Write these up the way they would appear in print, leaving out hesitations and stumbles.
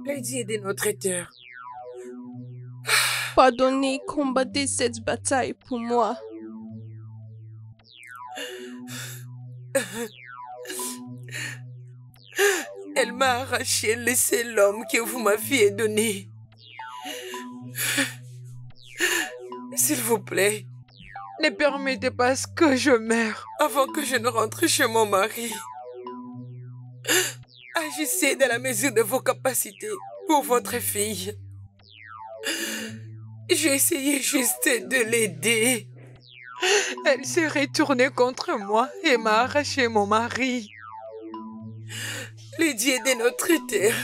Lady est notre traiteur. Pardonnez, combattez cette bataille pour moi. Elle m'a arraché le seul homme que vous m'aviez donné. S'il vous plaît, ne permettez pas que je meure avant que je ne rentre chez mon mari. Agissez dans la mesure de vos capacités pour votre fille. J'ai essayé juste de l'aider. Elle s'est retournée contre moi et m'a arraché mon mari. Lady est de notre terre.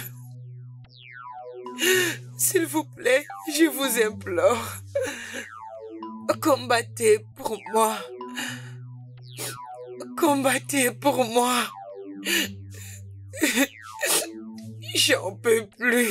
S'il vous plaît, je vous implore. Combattez pour moi. Combattez pour moi. J'en peux plus.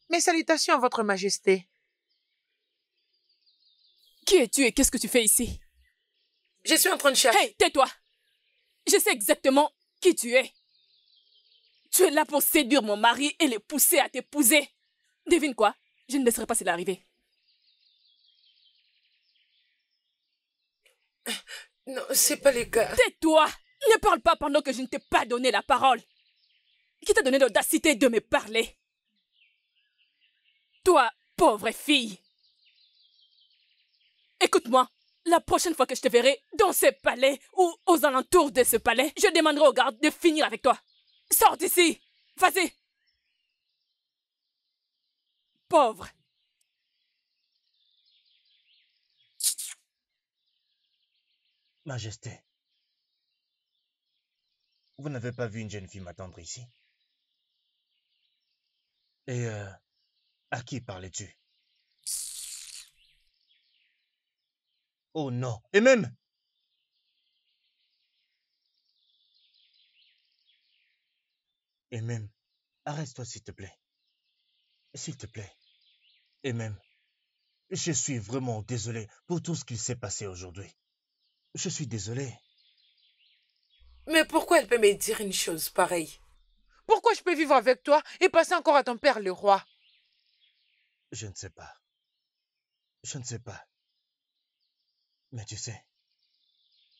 Mes salutations, Votre Majesté. Qui es-tu et qu'est-ce que tu fais ici? Je suis en train de chercher... Hey, tais-toi! Je sais exactement qui tu es. Tu es là pour séduire mon mari et le pousser à t'épouser. Devine quoi? Je ne laisserai pas cela arriver. Non, c'est pas le cas. Tais-toi! Ne parle pas pendant que je ne t'ai pas donné la parole. Qui t'a donné l'audacité de me parler? Toi, pauvre fille. Écoute-moi, la prochaine fois que je te verrai dans ce palais ou aux alentours de ce palais, je demanderai aux gardes de finir avec toi. Sors d'ici! Vas-y! Pauvre. Majesté, vous n'avez pas vu une jeune fille m'attendre ici? Et à qui parlais-tu? Oh non, et même! Et même, arrête-toi s'il te plaît. S'il te plaît. Et même, je suis vraiment désolé pour tout ce qu'il s'est passé aujourd'hui. Je suis désolé. Mais pourquoi elle peut me dire une chose pareille? Pourquoi je peux vivre avec toi et passer encore à ton père le roi? Je ne sais pas. Je ne sais pas. Mais tu sais,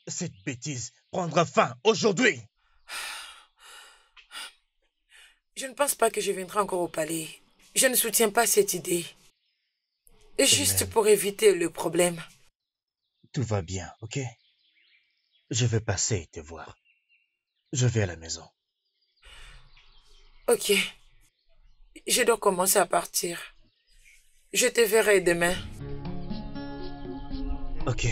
cette bêtise prendra fin aujourd'hui. Je ne pense pas que je viendrai encore au palais. Je ne soutiens pas cette idée. Juste même. pour éviter le problème. Tout va bien, ok? Je vais passer te voir. Je vais à la maison. Ok. Je dois commencer à partir. Je te verrai demain. Ok.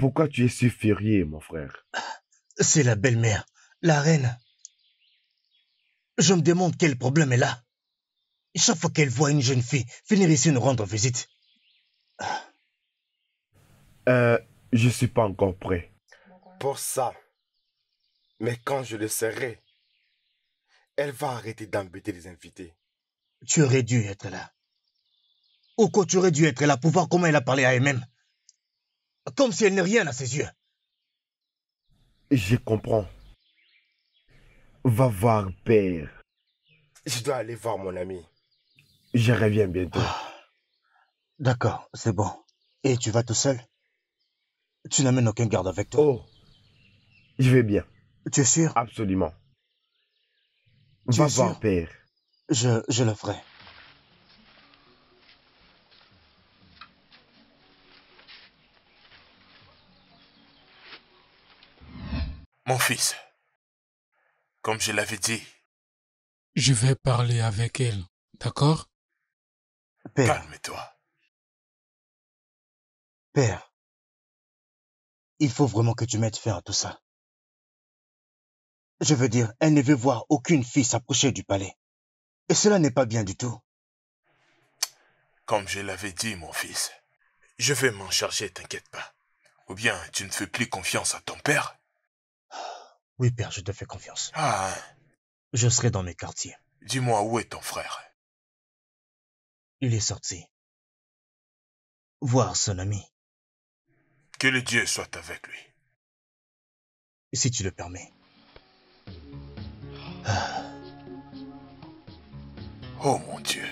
Pourquoi tu es si furieux, mon frère? C'est la belle-mère, la reine. Je me demande quel problème elle a. Chaque fois qu'elle voit une jeune fille venir ici nous rendre visite. Je suis pas encore prêt. Pour ça. Mais quand je le serai, elle va arrêter d'embêter les invités. Tu aurais dû être là. Ou quoi, tu aurais dû être là pour voir comment elle a parlé à elle-même. Comme si elle n'est rien à ses yeux. Je comprends. Va voir père. Je dois aller voir mon ami. Je reviens bientôt. D'accord, c'est bon. Et tu vas tout seul? Tu n'amènes aucun garde avec toi? Oh, je vais bien. Tu es sûr? Absolument. Tu Va es sûr? voir père. Je le ferai. Mon fils, comme je l'avais dit, Je vais parler avec elle, d'accord? Père, calme-toi. père, il faut vraiment que tu mettes fin à tout ça. Je veux dire, elle ne veut voir aucune fille s'approcher du palais. Et cela n'est pas bien du tout. Comme je l'avais dit, mon fils, je vais m'en charger, t'inquiète pas. Ou bien tu ne fais plus confiance à ton père? Oui, père, je te fais confiance. Ah, Je serai dans mes quartiers. dis-moi où est ton frère? Il est sorti. Voir son ami, Que le Dieu soit avec lui. si tu le permets. Oh mon Dieu.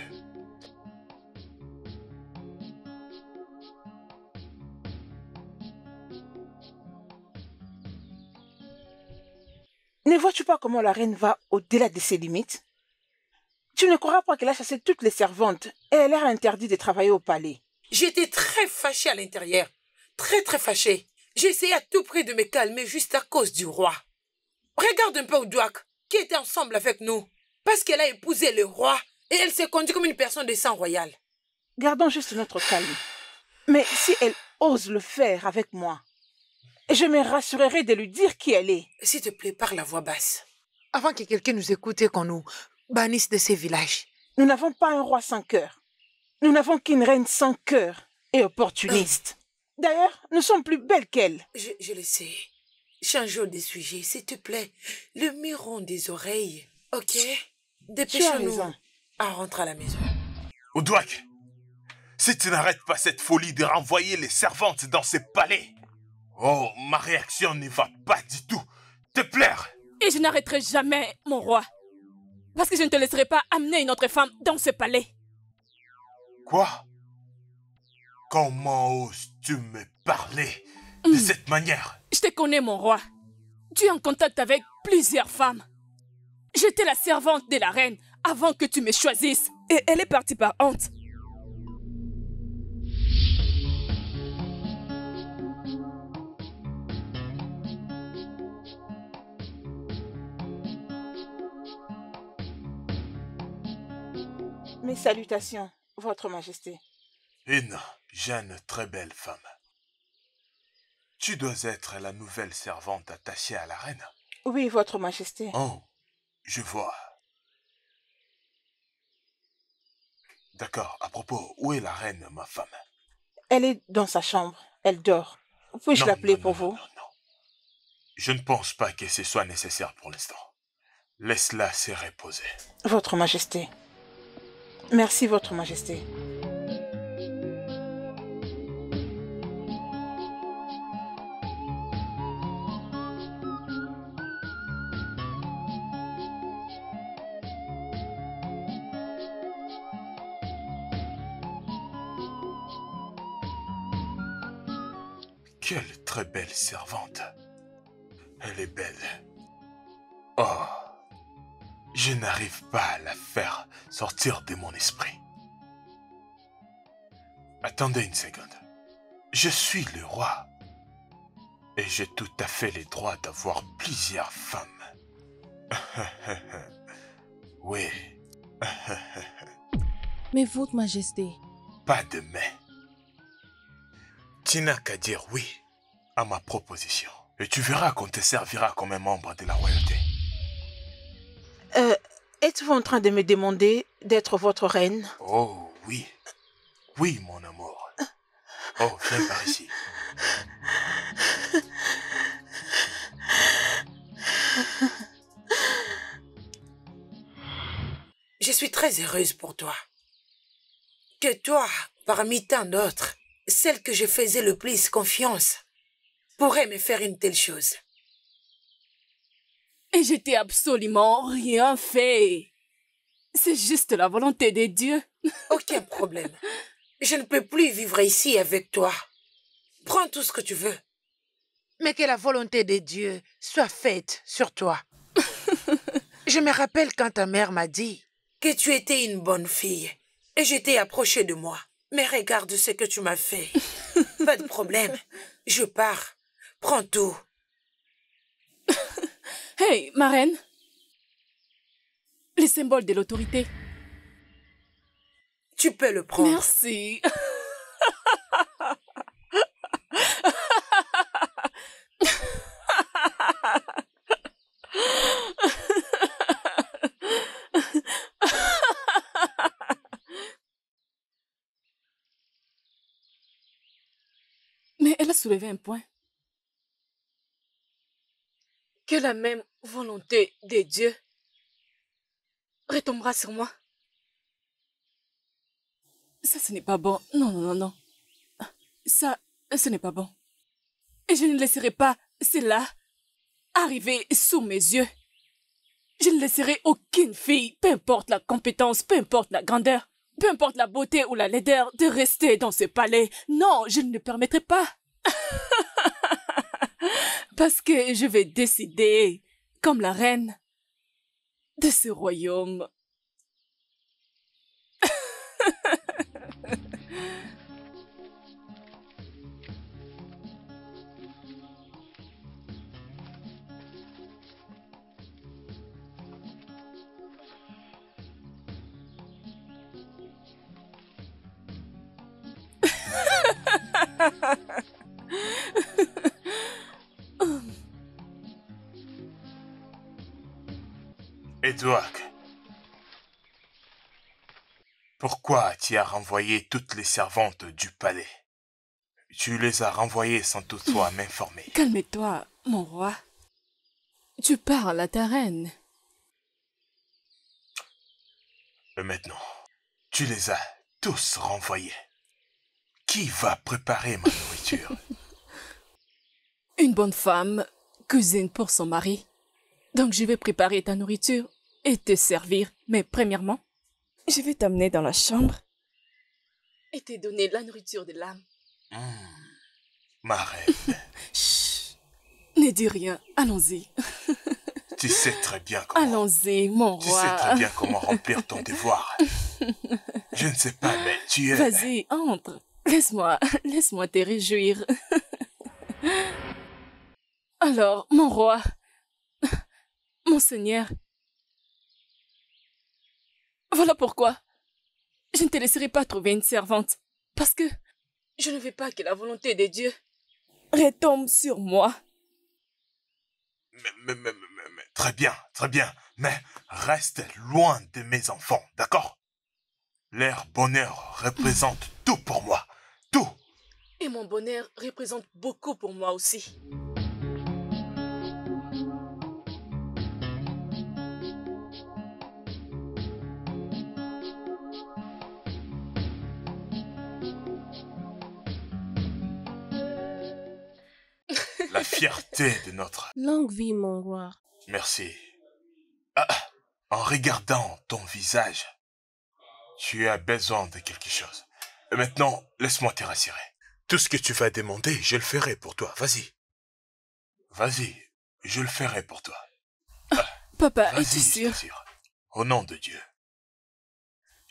Ne vois-tu pas comment la reine va au-delà de ses limites? Tu ne crois pas qu'elle a chassé toutes les servantes et elle leur a interdit de travailler au palais? J'étais très fâchée à l'intérieur. Très fâchée. J'ai essayé à tout prix de me calmer juste à cause du roi. Regarde un peu Oudouak, qui était ensemble avec nous. Parce qu'elle a épousé le roi et elle s'est conduite comme une personne de sang royal. Gardons juste notre calme. Mais si elle ose le faire avec moi, je me rassurerai de lui dire qui elle est. S'il te plaît, parle à voix basse. Avant que quelqu'un nous écoute et qu'on nous bannisse de ces villages. Nous n'avons pas un roi sans cœur. Nous n'avons qu'une reine sans cœur et opportuniste. D'ailleurs, nous sommes plus belles qu'elle. Je le sais. Changeons de sujet, s'il te plaît. Le miron des oreilles, ok? Dépêchons-nous à rentrer à la maison. Oudouak, si tu n'arrêtes pas cette folie de renvoyer les servantes dans ces palais, oh, ma réaction ne va pas du tout te plaire. Et je n'arrêterai jamais, mon roi. Parce que je ne te laisserai pas amener une autre femme dans ce palais. Quoi? Comment oses-tu me parler de cette manière? Je te connais, mon roi. Tu es en contact avec plusieurs femmes. J'étais la servante de la reine avant que tu me choisisses. Et elle est partie par honte. Mes salutations, Votre Majesté. Une jeune, très belle femme. Tu dois être la nouvelle servante attachée à la reine. Oui, Votre Majesté. Oh, je vois. D'accord, à propos, où est la reine, ma femme? Elle est dans sa chambre. Elle dort. Puis-je l'appeler pour vous? Non. Je ne pense pas que ce soit nécessaire pour l'instant. Laisse-la se reposer. Votre Majesté. Merci, Votre Majesté. Quelle très belle servante. Elle est belle. Oh, je n'arrive pas à la faire sortir de mon esprit. Attendez une seconde. Je suis le roi. Et j'ai tout à fait les droits d'avoir plusieurs femmes. Oui. Mais Votre Majesté... Pas de mais. Tu n'as qu'à dire oui à ma proposition. Et tu verras qu'on te servira comme un membre de la royauté. Êtes-vous en train de me demander d'être votre reine? Oh, oui. Oui, mon amour. Oh, viens par ici. Je suis très heureuse pour toi. Que toi, parmi tant d'autres, celle que je faisais le plus confiance, pourrait me faire une telle chose. Et je t'ai absolument rien fait. C'est juste la volonté de Dieu. Aucun problème. Je ne peux plus vivre ici avec toi. Prends tout ce que tu veux. Mais que la volonté de Dieu soit faite sur toi. Je me rappelle quand ta mère m'a dit que tu étais une bonne fille et je t'ai approché de moi. Mais regarde ce que tu m'as fait. Pas de problème. Je pars. Prends tout. Hey, ma reine. Le symbole de l'autorité. Tu peux le prendre. Merci. Mais elle a soulevé un point. Que la même volonté de Dieu retombera sur moi. Ça, ce n'est pas bon. Non, non, non, non. Ça, ce n'est pas bon. Et je ne laisserai pas cela arriver sous mes yeux. Je ne laisserai aucune fille, peu importe la compétence, peu importe la grandeur, peu importe la beauté ou la laideur, de rester dans ce palais. Non, je ne le permettrai pas. Parce que je vais décider, comme la reine, de ce royaume. Edward, pourquoi tu as renvoyé toutes les servantes du palais? Tu les as renvoyées sans toutefois m'informer. Calme-toi, mon roi. Tu parles à ta reine. Et maintenant, tu les as tous renvoyés. Qui va préparer ma nourriture? Une bonne femme cuisine pour son mari. Donc je vais préparer ta nourriture et te servir. Mais premièrement, je vais t'amener dans la chambre et te donner la nourriture de l'âme. Ma reine. Chut, ne dis rien. Allons-y. Tu sais très bien comment... Allons-y, mon roi. Tu sais très bien comment remplir ton devoir. Je ne sais pas, mais tu es... Vas-y, entre. Laisse-moi te réjouir. Alors, mon roi, mon seigneur, voilà pourquoi je ne te laisserai pas trouver une servante, parce que je ne veux pas que la volonté de Dieu retombe sur moi. Mais, très bien, mais reste loin de mes enfants, d'accord? Leur bonheur représente tout pour moi, tout. Et mon bonheur représente beaucoup pour moi aussi. La fierté de notre... Longue vie, mon roi. Merci. Ah, en regardant ton visage, tu as besoin de quelque chose. Et maintenant, laisse-moi te rassurer. Tout ce que tu vas demander, je le ferai pour toi. Vas-y. Vas-y, je le ferai pour toi. Papa, es-tu sûr? Au nom de Dieu,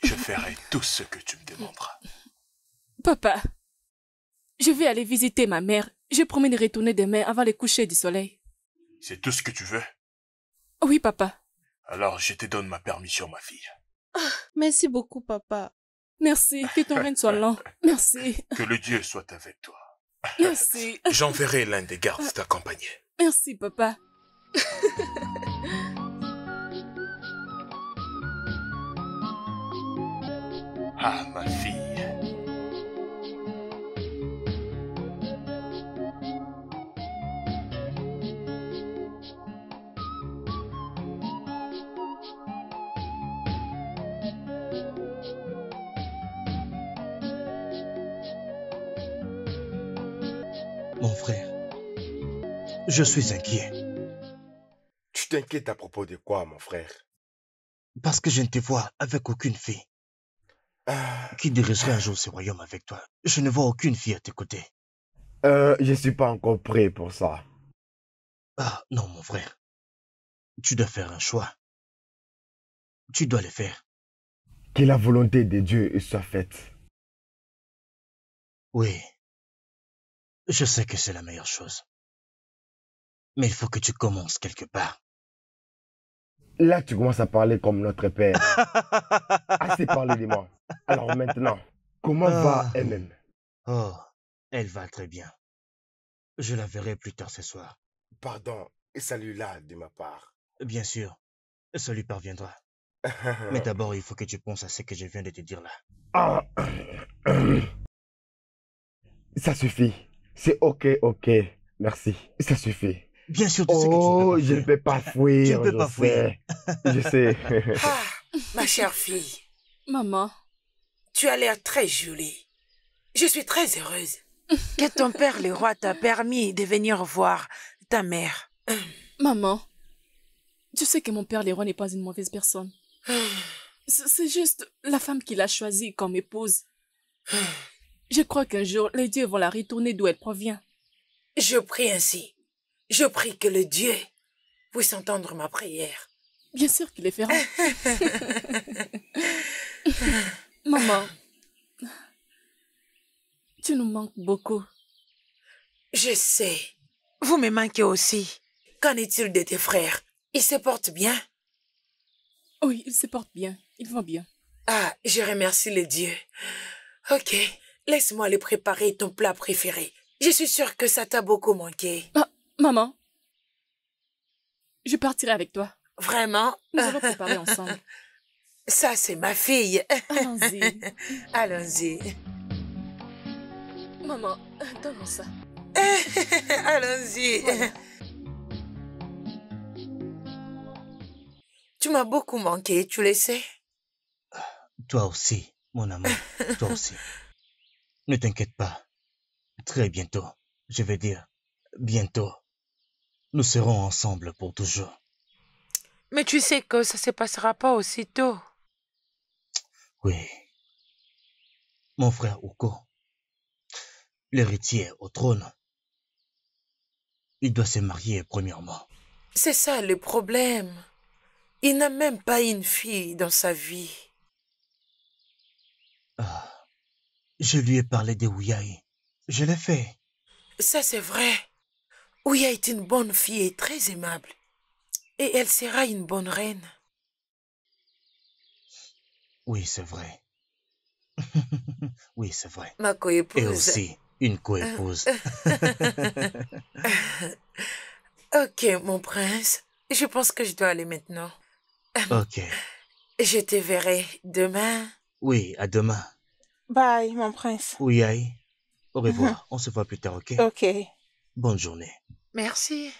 je ferai tout ce que tu me demanderas. Papa, je vais aller visiter ma mère. Je promets de retourner demain avant le coucher du soleil. C'est tout ce que tu veux? Oui, papa. Alors, je te donne ma permission, ma fille. Merci beaucoup, papa. Merci, que ton règne soit lent. Merci. Que le Dieu soit avec toi. Merci. J'enverrai l'un des gardes t'accompagner. Merci, papa. Ah, ma fille. Mon frère, je suis inquiet. Tu t'inquiètes à propos de quoi, mon frère? Parce que je ne te vois avec aucune fille. Qui dirigerait un jour ce royaume avec toi? Je ne vois aucune fille à tes côtés. Je suis pas encore prêt pour ça. Ah, non, mon frère. Tu dois faire un choix. Tu dois le faire. Que la volonté de Dieu soit faite. Oui. Je sais que c'est la meilleure chose. Mais il faut que tu commences quelque part. Là, tu commences à parler comme notre père. Assez parlé de moi. Alors maintenant, comment va elle-même? Oh, elle va très bien. Je la verrai plus tard ce soir. Pardon, et salut-la de ma part. Bien sûr, ça lui parviendra. Mais d'abord, il faut que tu penses à ce que je viens de te dire là. Ah, ça suffit. C'est ok. Merci. Ça suffit. Bien sûr, tu sais que je ne peux pas fuir. Tu ne peux pas fuir. Je sais. Ah, ma chère fille. Maman. Tu as l'air très jolie. Je suis très heureuse que ton père le roi t'a permis de venir voir ta mère. Maman, tu sais que mon père le roi n'est pas une mauvaise personne. C'est juste la femme qu'il a choisie comme épouse. Je crois qu'un jour, les dieux vont la retourner d'où elle provient. Je prie ainsi. Je prie que le Dieu puisse entendre ma prière. Bien sûr qu'il le fera. Maman, tu nous manques beaucoup. Je sais. Vous me manquez aussi. Qu'en est-il de tes frères? Ils se portent bien? Oui, ils se portent bien. Ils vont bien. Ah, je remercie le Dieu. Ok, laisse-moi aller préparer ton plat préféré. Je suis sûre que ça t'a beaucoup manqué. Ah, maman, je partirai avec toi. Vraiment? Nous allons préparer ensemble. Ça, c'est ma fille. Allons-y. Allons-y. Maman, donne-moi ça. Allons-y. Voilà. Tu m'as beaucoup manqué, tu le sais. Toi aussi, mon amour. Toi aussi. Ne t'inquiète pas. Très bientôt, je vais dire, bientôt, nous serons ensemble pour toujours. Mais tu sais que ça se passera pas aussitôt. Oui. Mon frère Uko, l'héritier au trône, il doit se marier premièrement. C'est ça le problème. Il n'a même pas une fille dans sa vie. Ah, je lui ai parlé de Ouyai. Je l'ai fait. Ça, c'est vrai. Ouya est une bonne fille et très aimable. Et elle sera une bonne reine. Oui, c'est vrai. Oui, c'est vrai. Ma coépouse. Et aussi une coépouse. Ok, mon prince. Je pense que je dois aller maintenant. Ok. Je te verrai demain. Oui, à demain. Bye, mon prince. Ouyai, au revoir. On se voit plus tard, ok? Ok. Bonne journée. Merci.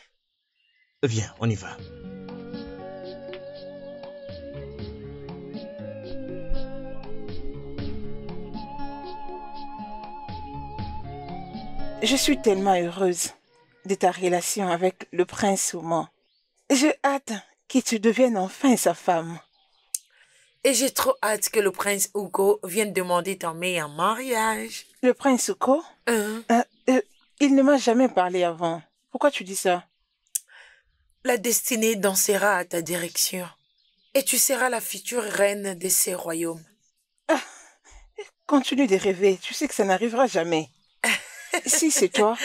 Viens, on y va. Je suis tellement heureuse de ta relation avec le prince Ouman. J'ai hâte que tu deviennes enfin sa femme. Et j'ai trop hâte que le prince Hugo vienne demander ta main en mariage. Le prince Uko, il ne m'a jamais parlé avant. Pourquoi tu dis ça? La destinée dansera à ta direction. Et tu seras la future reine de ces royaumes. Ah, continue de rêver. Tu sais que ça n'arrivera jamais. Si c'est toi,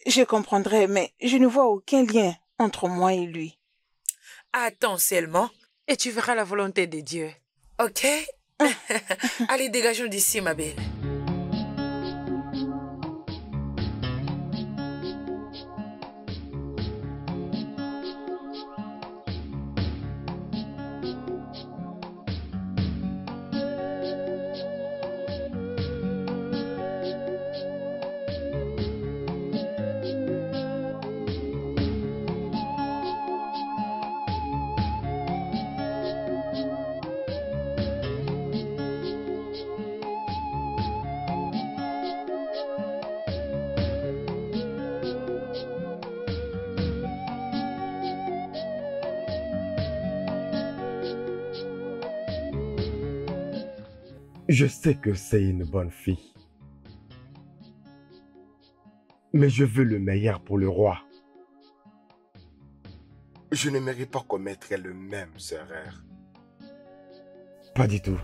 je comprendrai, mais je ne vois aucun lien entre moi et lui. Attends seulement et tu verras la volonté de Dieu. Ok? Allez, dégageons d'ici, ma belle. Je sais que c'est une bonne fille. Mais je veux le meilleur pour le roi. Je n'aimerais pas commettre le même erreur. Pas du tout.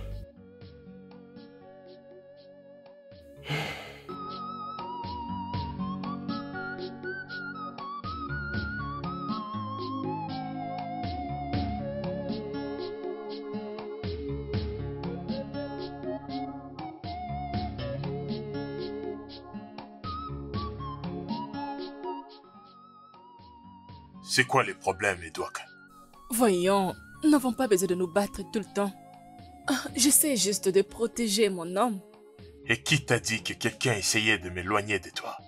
C'est quoi les problèmes, Edouard? Voyons, nous n'avons pas besoin de nous battre tout le temps. J'essaie juste de protéger mon homme. Et qui t'a dit que quelqu'un essayait de m'éloigner de toi?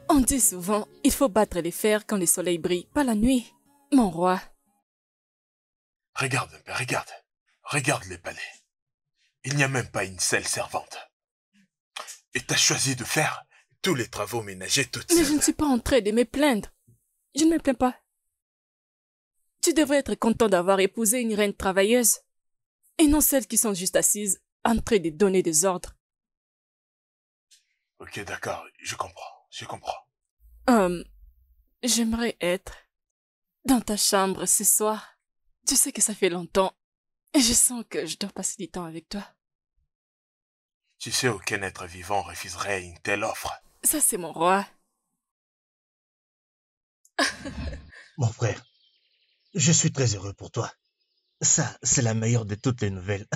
On dit souvent, il faut battre les fers quand le soleil brille, pas la nuit. Mon roi. Regarde un peu, regarde. Regarde les palais. Il n'y a même pas une seule servante. Et t'as choisi de faire tous les travaux ménagers toute seule. Mais je ne suis pas en train de me plaindre. Je ne me plains pas. Tu devrais être content d'avoir épousé une reine travailleuse. Et non celles qui sont juste assises, en train de donner des ordres. Ok, d'accord, je comprends, je comprends. J'aimerais être dans ta chambre ce soir. Tu sais que ça fait longtemps. Et je sens que je dois passer du temps avec toi. Tu sais aucun être vivant refuserait une telle offre. Ça, c'est mon roi. Mon frère, je suis très heureux pour toi. Ça, c'est la meilleure de toutes les nouvelles.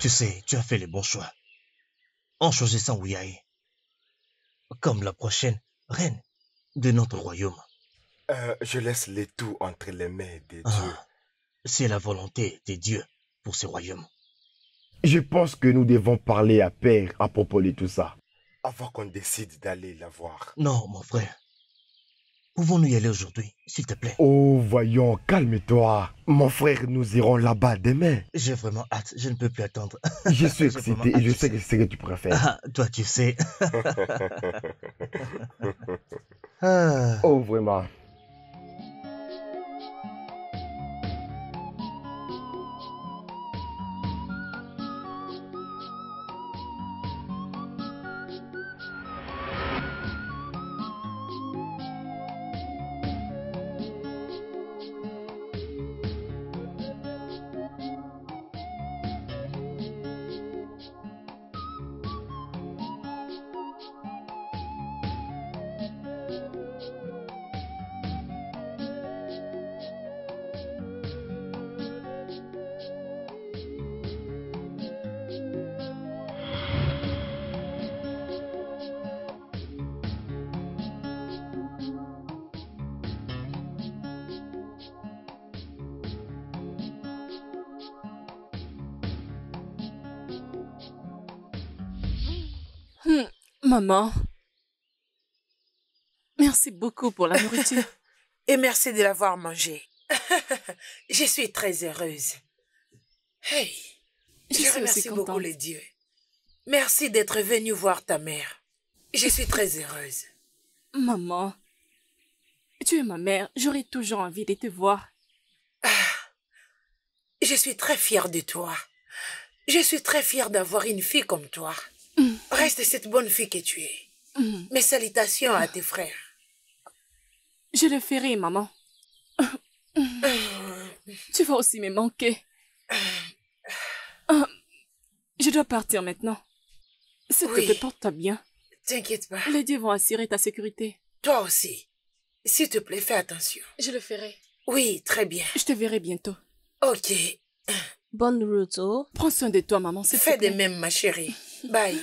Tu sais, tu as fait les bons choix. En choisissant Ouyaé comme la prochaine reine de notre royaume. Je laisse les tout entre les mains des dieux. C'est la volonté des dieux pour ce royaume. Je pense que nous devons parler à Père à propos de tout ça. Avant qu'on décide d'aller la voir. Non, mon frère. Pouvons-nous y aller aujourd'hui, s'il te plaît? Oh, voyons, calme-toi. Mon frère, nous irons là-bas demain. J'ai vraiment hâte, je ne peux plus attendre. Je suis excité et je sais que c'est ce que tu préfères. Ah, toi, tu sais. Oh, vraiment. Maman, merci beaucoup pour la nourriture. Et merci de l'avoir mangé. Je suis très heureuse. Hey, je remercie beaucoup les dieux. Merci d'être venu voir ta mère. Je suis très heureuse. Maman, tu es ma mère, j'aurai toujours envie de te voir. Je suis très fière de toi. Je suis très fière d'avoir une fille comme toi. Reste cette bonne fille que tu es. Mes salutations à tes frères. Je le ferai, maman. Tu vas aussi me manquer. Je dois partir maintenant. S'il te plaît, porte-toi bien. T'inquiète pas. Les dieux vont assurer ta sécurité. Toi aussi. S'il te plaît, fais attention. Je le ferai. Oui, très bien. Je te verrai bientôt. Ok. Bonne route, oh. Prends soin de toi, maman, s'il te plaît. Fais de même, ma chérie. Bye.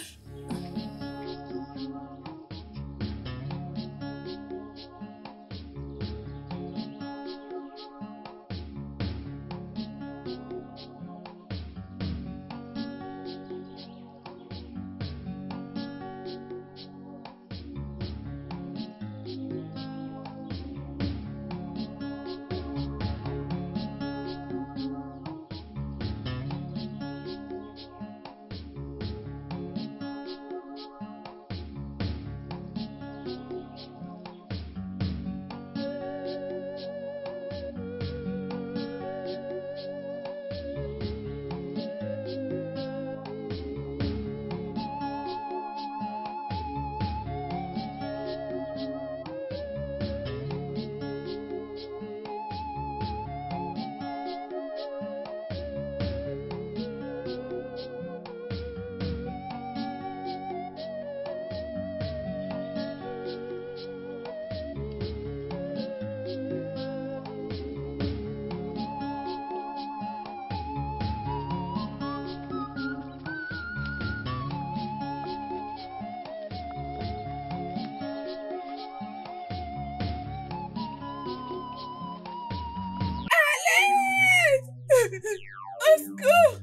Au secours!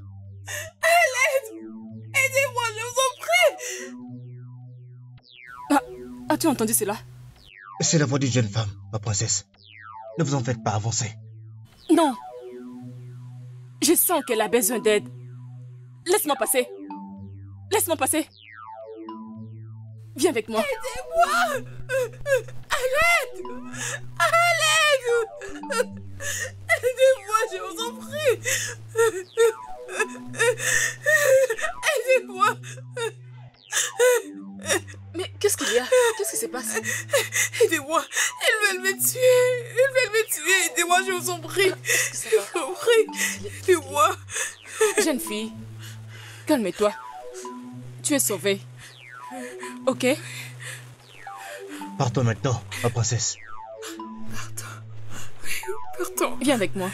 À l'aide! Aidez-moi, je vous en prie! As-tu entendu cela? C'est la voix d'une jeune femme, ma princesse. Ne vous en faites pas, avancez. Non. Je sens qu'elle a besoin d'aide. Laisse-moi passer. Laisse-moi passer. Viens avec moi. Aidez-moi! À l'aide! À l'aide! Aidez-moi, je vous en prie! Aidez-moi! Mais qu'est-ce qu'il y a? Qu'est-ce qui se passe? Aidez-moi! Ils veulent me tuer! Ils veulent me tuer! Aidez-moi, je vous en prie! Je vous en prie! Aidez-moi! Jeune fille, calme-toi. Tu es sauvée. Ok? Partons maintenant, ma princesse. Partons. Viens avec moi.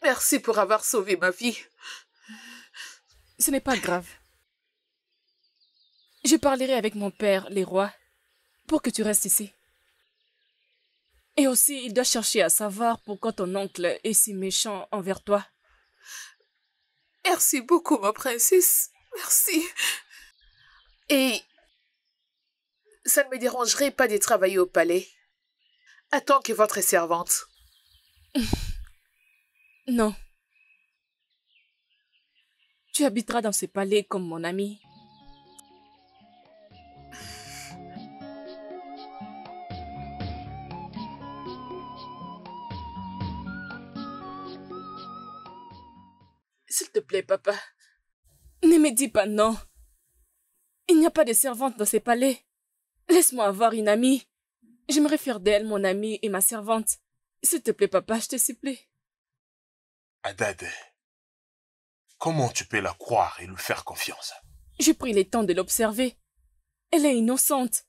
Merci pour avoir sauvé ma vie. Ce n'est pas grave. Je parlerai avec mon père, les rois, pour que tu restes ici. Et aussi, il doit chercher à savoir pourquoi ton oncle est si méchant envers toi. Merci beaucoup, ma princesse. Merci. Et ça ne me dérangerait pas de travailler au palais. En tant que votre servante. Non. Tu habiteras dans ce palais comme mon ami. S'il te plaît, papa. Ne me dis pas non. Il n'y a pas de servante dans ce palais. Laisse-moi avoir une amie. J'aimerais faire d'elle mon amie et ma servante. S'il te plaît, papa, je te supplie. Haddad, comment tu peux la croire et lui faire confiance? J'ai pris le temps de l'observer. Elle est innocente.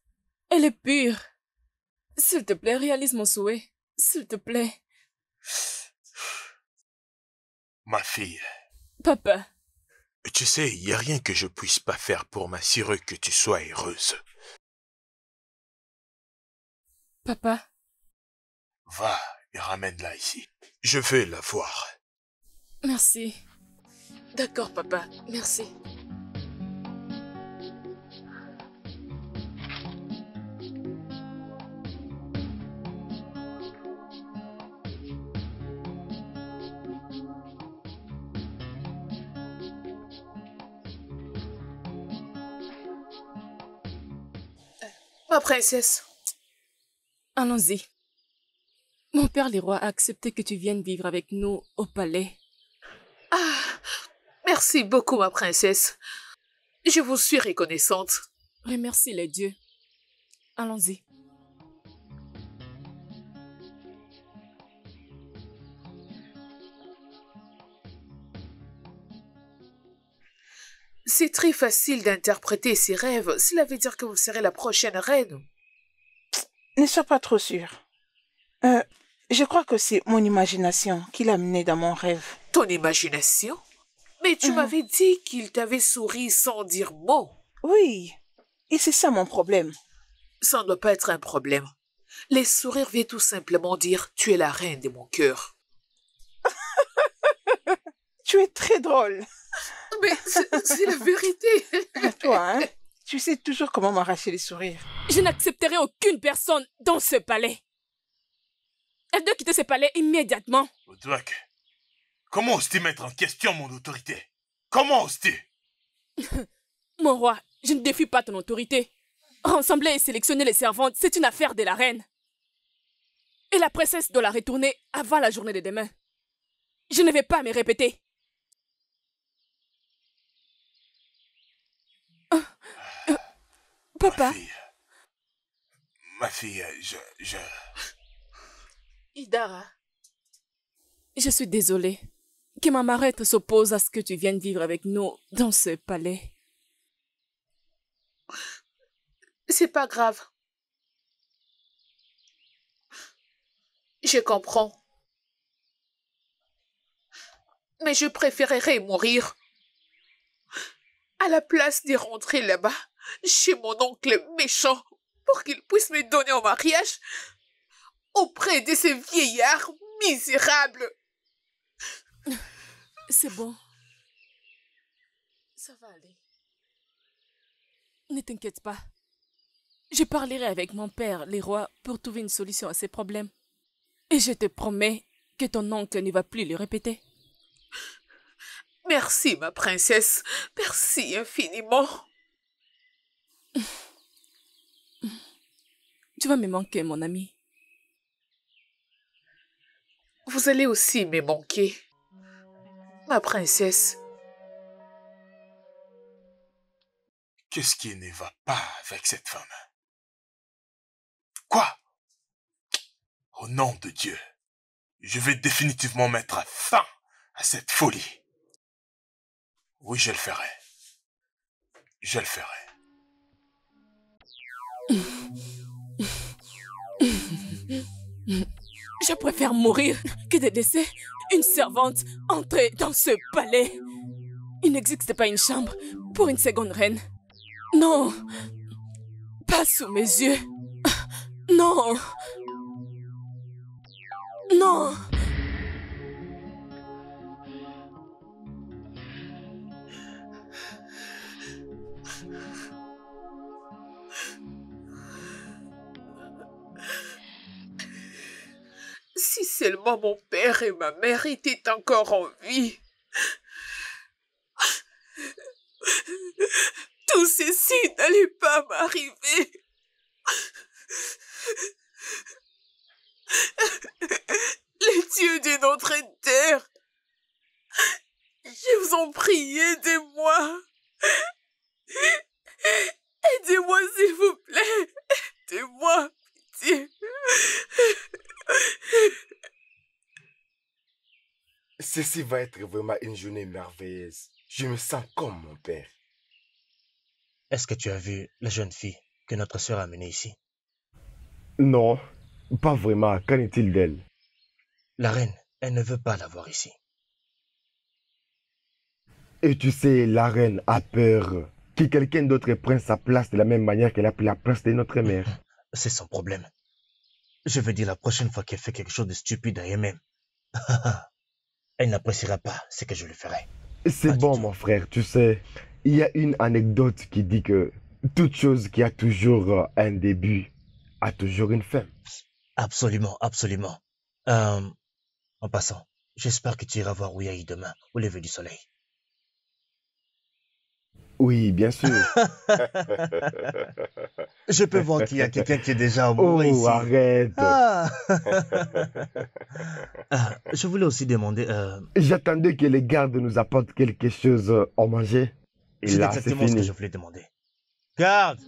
Elle est pure. S'il te plaît, réalise mon souhait. S'il te plaît. Ma fille. Papa. Tu sais, il n'y a rien que je puisse pas faire pour m'assurer que tu sois heureuse. Papa. Va et ramène-la ici. Je vais la voir. Merci. D'accord, papa. Merci. Ma princesse. Allons-y. Mon père, le roi, a accepté que tu viennes vivre avec nous au palais. Ah, merci beaucoup, ma princesse. Je vous suis reconnaissante. Remercie les dieux. Allons-y. C'est très facile d'interpréter ces rêves. Cela veut dire que vous serez la prochaine reine. Ne sois pas trop sûr. Je crois que c'est mon imagination qui l'a mené dans mon rêve. Ton imagination? Mais tu m'avais dit qu'il t'avait souri sans dire mot. Oui, et c'est ça mon problème. Ça ne doit pas être un problème. Les sourires viennent tout simplement dire « Tu es la reine de mon cœur ». Tu es très drôle. Mais c'est la vérité. Toi, hein? Tu sais toujours comment m'arracher les sourires. Je n'accepterai aucune personne dans ce palais. Elle doit quitter ce palais immédiatement. Odouak, comment oses-tu mettre en question mon autorité? Comment oses-tu? Mon roi, je ne défie pas ton autorité. Rassembler et sélectionner les servantes, c'est une affaire de la reine. Et la princesse doit la retourner avant la journée de demain. Je ne vais pas me répéter. Papa. Ma fille, Idara. Je suis désolée que ma marraine s'oppose à ce que tu viennes vivre avec nous dans ce palais. C'est pas grave. Je comprends. Mais je préférerais mourir à la place de rentrer là-bas chez mon oncle méchant pour qu'il puisse me donner en mariage auprès de ces vieillards misérables. C'est bon. Ça va aller. Ne t'inquiète pas. Je parlerai avec mon père, les rois, pour trouver une solution à ces problèmes. Et je te promets que ton oncle ne va plus le répéter. Merci, ma princesse. Merci infiniment. Tu vas me manquer, mon ami. Vous allez aussi me manquer, ma princesse. Qu'est-ce qui ne va pas avec cette femme? Quoi? Au nom de Dieu, je vais définitivement mettre fin à cette folie. Oui, je le ferai. Je le ferai. Je préfère mourir que de laisser une servante entrer dans ce palais. Il n'existe pas une chambre pour une seconde reine. Non, pas sous mes yeux. Non. Non. Si seulement mon père et ma mère étaient encore en vie. Tout ceci n'allait pas m'arriver. Les dieux de notre terre, je vous en prie, aidez-moi. Aidez-moi, s'il vous plaît. Aidez-moi, pitié. Ceci va être vraiment une journée merveilleuse. Je me sens comme mon père. Est-ce que tu as vu la jeune fille que notre sœur a amenée ici? Non, pas vraiment. Qu'en est-il d'elle? La reine, elle ne veut pas la voir ici. Et tu sais, la reine a peur que quelqu'un d'autre prenne sa place de la même manière qu'elle a pris la place de notre mère. C'est son problème. Je veux dire, la prochaine fois qu'elle fait quelque chose de stupide à elle-même, elle n'appréciera pas ce que je lui ferai. C'est bon, mon frère, tu sais, il y a une anecdote qui dit que toute chose qui a toujours un début a toujours une fin. Absolument, absolument. En passant, j'espère que tu iras voir Ouyahi demain, au lever du soleil. Oui, bien sûr. Je peux voir qu'il y a quelqu'un qui est déjà amoureux ici. Oh, arrête. Je voulais aussi demander... J'attendais que les gardes nous apportent quelque chose à manger. Et c'est là, c'est exactement ce que fini. je voulais demander. Garde!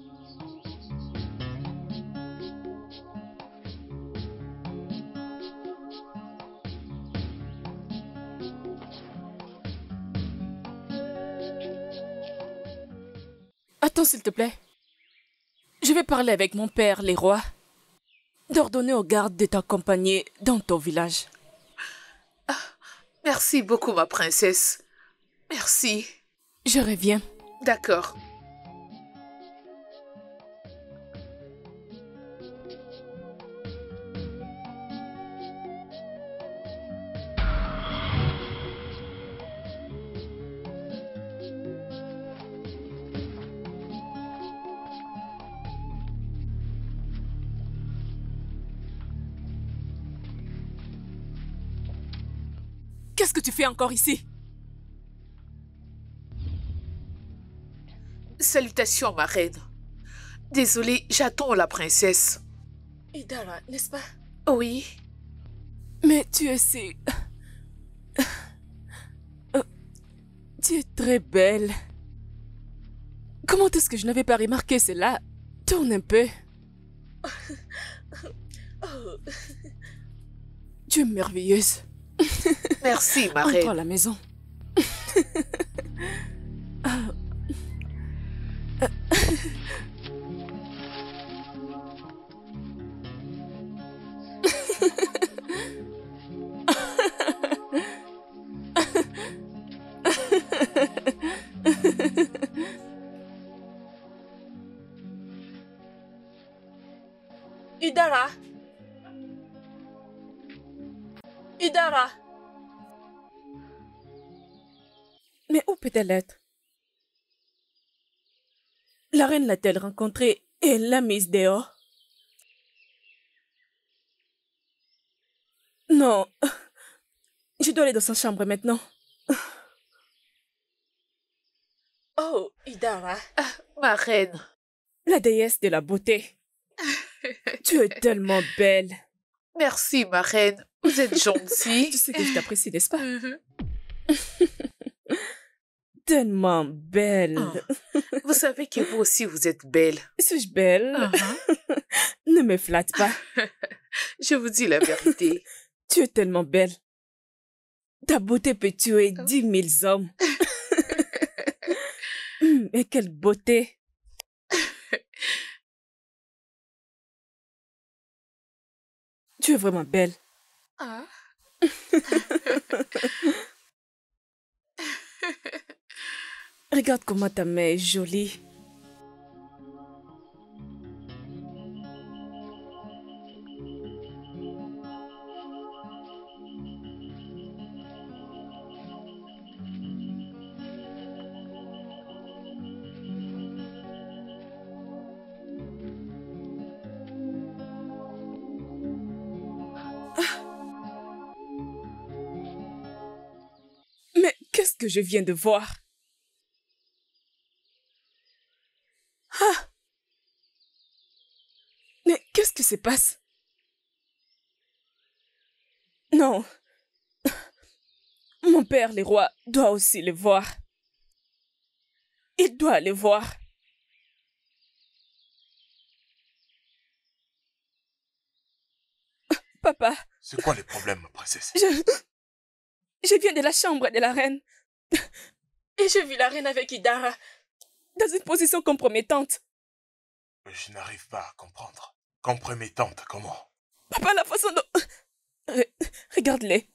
Attends, s'il te plaît. Je vais parler avec mon père, les rois, d'ordonner aux gardes de t'accompagner dans ton village. Merci beaucoup, ma princesse. Merci. Je reviens. D'accord. Qu'est-ce que tu fais encore ici? Salutations, ma reine. Désolée, j'attends la princesse. Idara, n'est-ce pas? Oui. Mais tu es si... Tu es très belle. Comment est-ce que je n'avais pas remarqué cela? Tourne un peu. Tu es merveilleuse. Merci, ma Entre reine. à la maison. Idara. Idara. Mais où peut-elle être? La reine l'a-t-elle rencontrée et l'a mise dehors? Non. Je dois aller dans sa chambre maintenant. Oh, Idara. Ma reine. La déesse de la beauté. Tu es tellement belle. Merci, ma reine. Vous êtes gentille. Tu sais que je t'apprécie, n'est-ce pas? Tellement belle. Oh. Vous savez que vous aussi, vous êtes belle. Suis-je belle? Ne me flatte pas. Je vous dis la vérité. Tu es tellement belle. Ta beauté peut tuer 10 000 hommes. Mais quelle beauté. Tu es vraiment belle. Ah. Regarde comment ta main est jolie. Mais qu'est-ce que je viens de voir? Ah! Mais qu'est-ce qui se passe? Non. Mon père, le roi, doit aussi le voir. Il doit le voir. Papa. C'est quoi les problèmes, princesse? Je viens de la chambre de la reine. Et je vis la reine avec Idara. Dans une position compromettante. Je n'arrive pas à comprendre. Compromettante, comment? Papa, la façon dont... Regarde-les.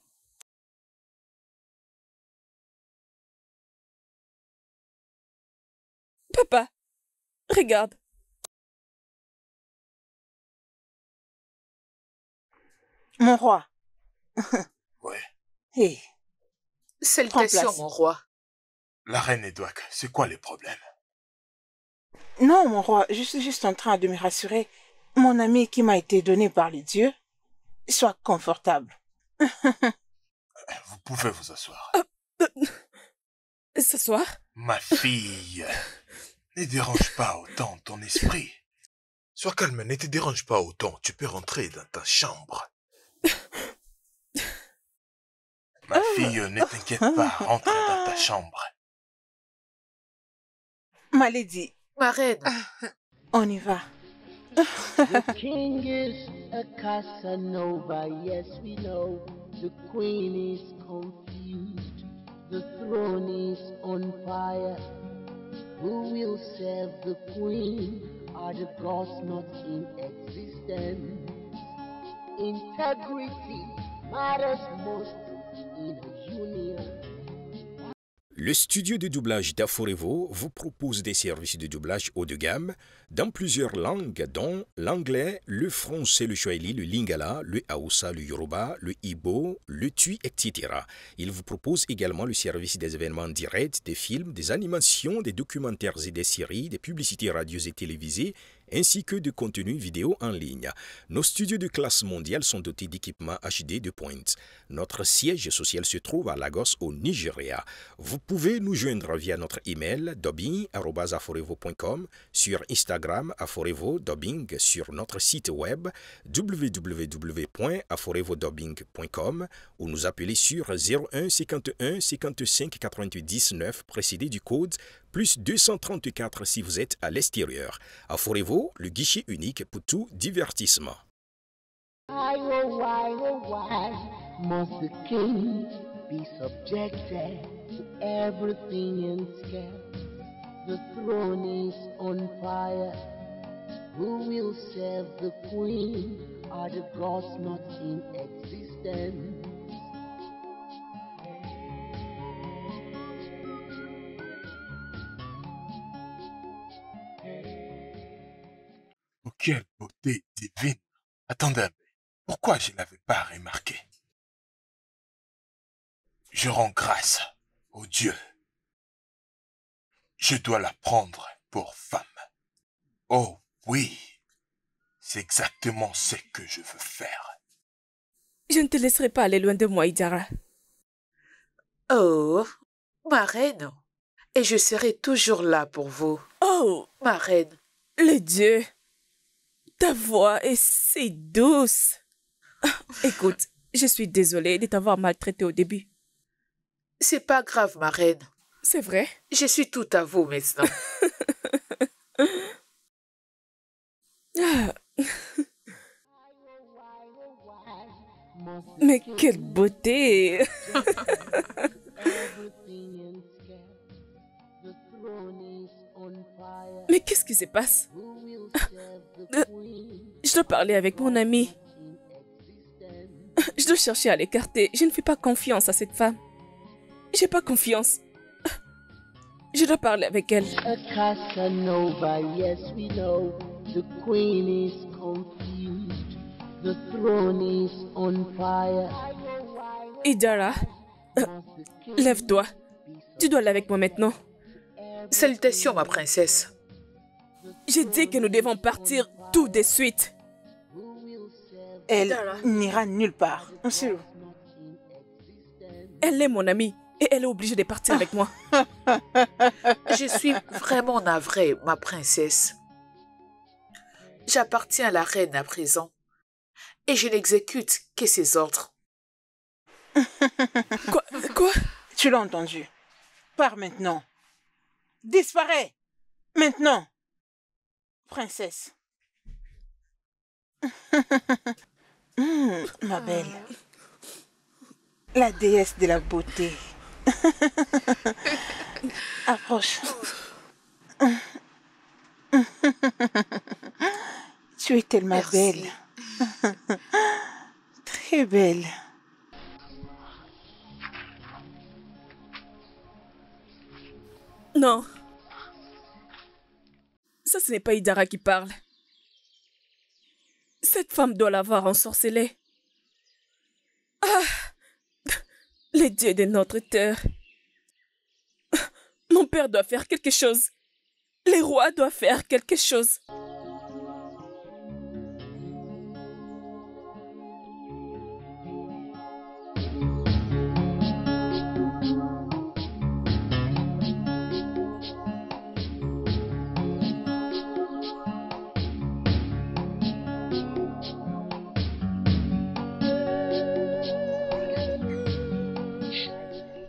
Papa, regarde. Mon roi. Ouais. Hé. Salutations, mon roi. La reine Edouard, c'est quoi les problèmes? Non, mon roi, je suis juste en train de me rassurer. Mon ami qui m'a été donné par les dieux soit confortable. Vous pouvez vous asseoir. S'asseoir? Ma fille, ne dérange pas autant ton esprit. Sois calme, ne te dérange pas autant. Tu peux rentrer dans ta chambre. Ma fille, ne t'inquiète pas, rentre dans ta chambre. Ma lady. Ma reine. On y va. The king is a Casanova, yes we know. The queen is confused. The throne is on fire. Who will save the queen? Are the gods not in existence? Integrity matters most in a union. Le studio de doublage d'Aforevo vous propose des services de doublage haut de gamme dans plusieurs langues, dont l'anglais, le français, le swahili, le lingala, le haoussa, le yoruba, le igbo, le tui, etc. Il vous propose également le service des événements directs, des films, des animations, des documentaires et des séries, des publicités radio et télévisées, ainsi que de contenus vidéo en ligne. Nos studios de classe mondiale sont dotés d'équipements HD de pointe. Notre siège social se trouve à Lagos, au Nigeria. Vous pouvez nous joindre via notre email dubbing@aforevo.com, sur Instagram Aforevo Dubbing, sur notre site web www.aforevodubbing.com ou nous appeler sur 01 51 55 88 19 précédé du code plus 234 si vous êtes à l'extérieur. Aforevo, le guichet unique pour tout divertissement. Why, must the king be subjected to everything and scarce? The throne is on fire. Who will save the queen? Are the gods not in existence? Quelle beauté divine. Attendez un peu. Pourquoi je ne l'avais pas remarqué? Je rends grâce au Dieu. Je dois la prendre pour femme. Oh oui, c'est exactement ce que je veux faire. Je ne te laisserai pas aller loin de moi, Idara. Oh, ma reine. Et je serai toujours là pour vous. Oh, ma reine. Le Dieu. Ta voix est si douce. Écoute, je suis désolée de t'avoir maltraité au début. C'est pas grave, ma reine. C'est vrai? Je suis tout à vous maintenant. Mais quelle beauté! Mais qu'est-ce qui se passe? Je dois parler avec mon amie. Je dois chercher à l'écarter. Je ne fais pas confiance à cette femme. J'ai pas confiance. Je dois parler avec elle. A Casanova, yes we know. The queen is confused. The throne is on fire. Idara, lève-toi. Tu dois aller avec moi maintenant. Salutations, ma princesse. J'ai dit que nous devons partir tout de suite. Elle n'ira nulle part. Monsieur. Elle est mon amie et elle est obligée de partir avec moi. Je suis vraiment navrée, ma princesse. J'appartiens à la reine à présent et je n'exécute que ses ordres. Quoi? Tu l'as entendu. Pars maintenant. Disparais. Maintenant. Princesse. Ma belle. La déesse de la beauté. Approche. Tu es tellement belle. Très belle. Non. Ça, ce n'est pas Idara qui parle. Cette femme doit l'avoir ensorcelée. Ah! Les dieux de notre terre. Mon père doit faire quelque chose. Les rois doivent faire quelque chose.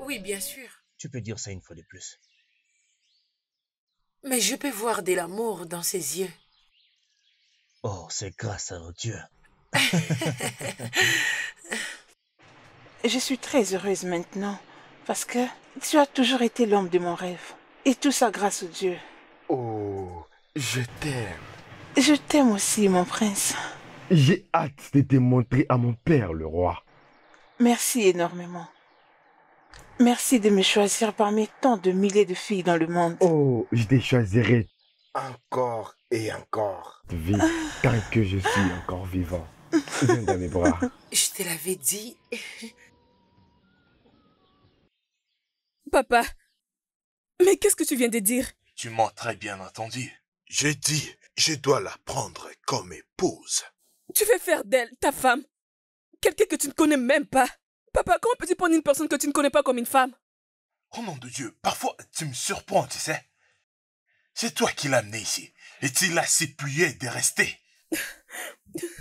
Oui, bien sûr. Tu peux dire ça une fois de plus. Mais je peux voir de l'amour dans ses yeux. Oh, c'est grâce à Dieu. Je suis très heureuse maintenant parce que tu as toujours été l'homme de mon rêve. Et tout ça grâce au Dieu. Oh, je t'aime. Je t'aime aussi, mon prince. J'ai hâte de te montrer à mon père, le roi. Merci énormément. Merci de me choisir parmi tant de milliers de filles dans le monde. Oh, je te choisirai encore et encore. Vie, tant que je suis encore vivant. Viens dans mes bras. Je te l'avais dit. Papa, mais qu'est-ce que tu viens de dire? Tu m'as très bien entendu. J'ai dit, je dois la prendre comme épouse. Tu veux faire d'elle ta femme? Quelqu'un que tu ne connais même pas? Papa, comment peux-tu prendre une personne que tu ne connais pas comme une femme? Oh nom de Dieu, parfois tu me surprends, tu sais. C'est toi qui l'as amenée ici et tu l'as supplié de rester.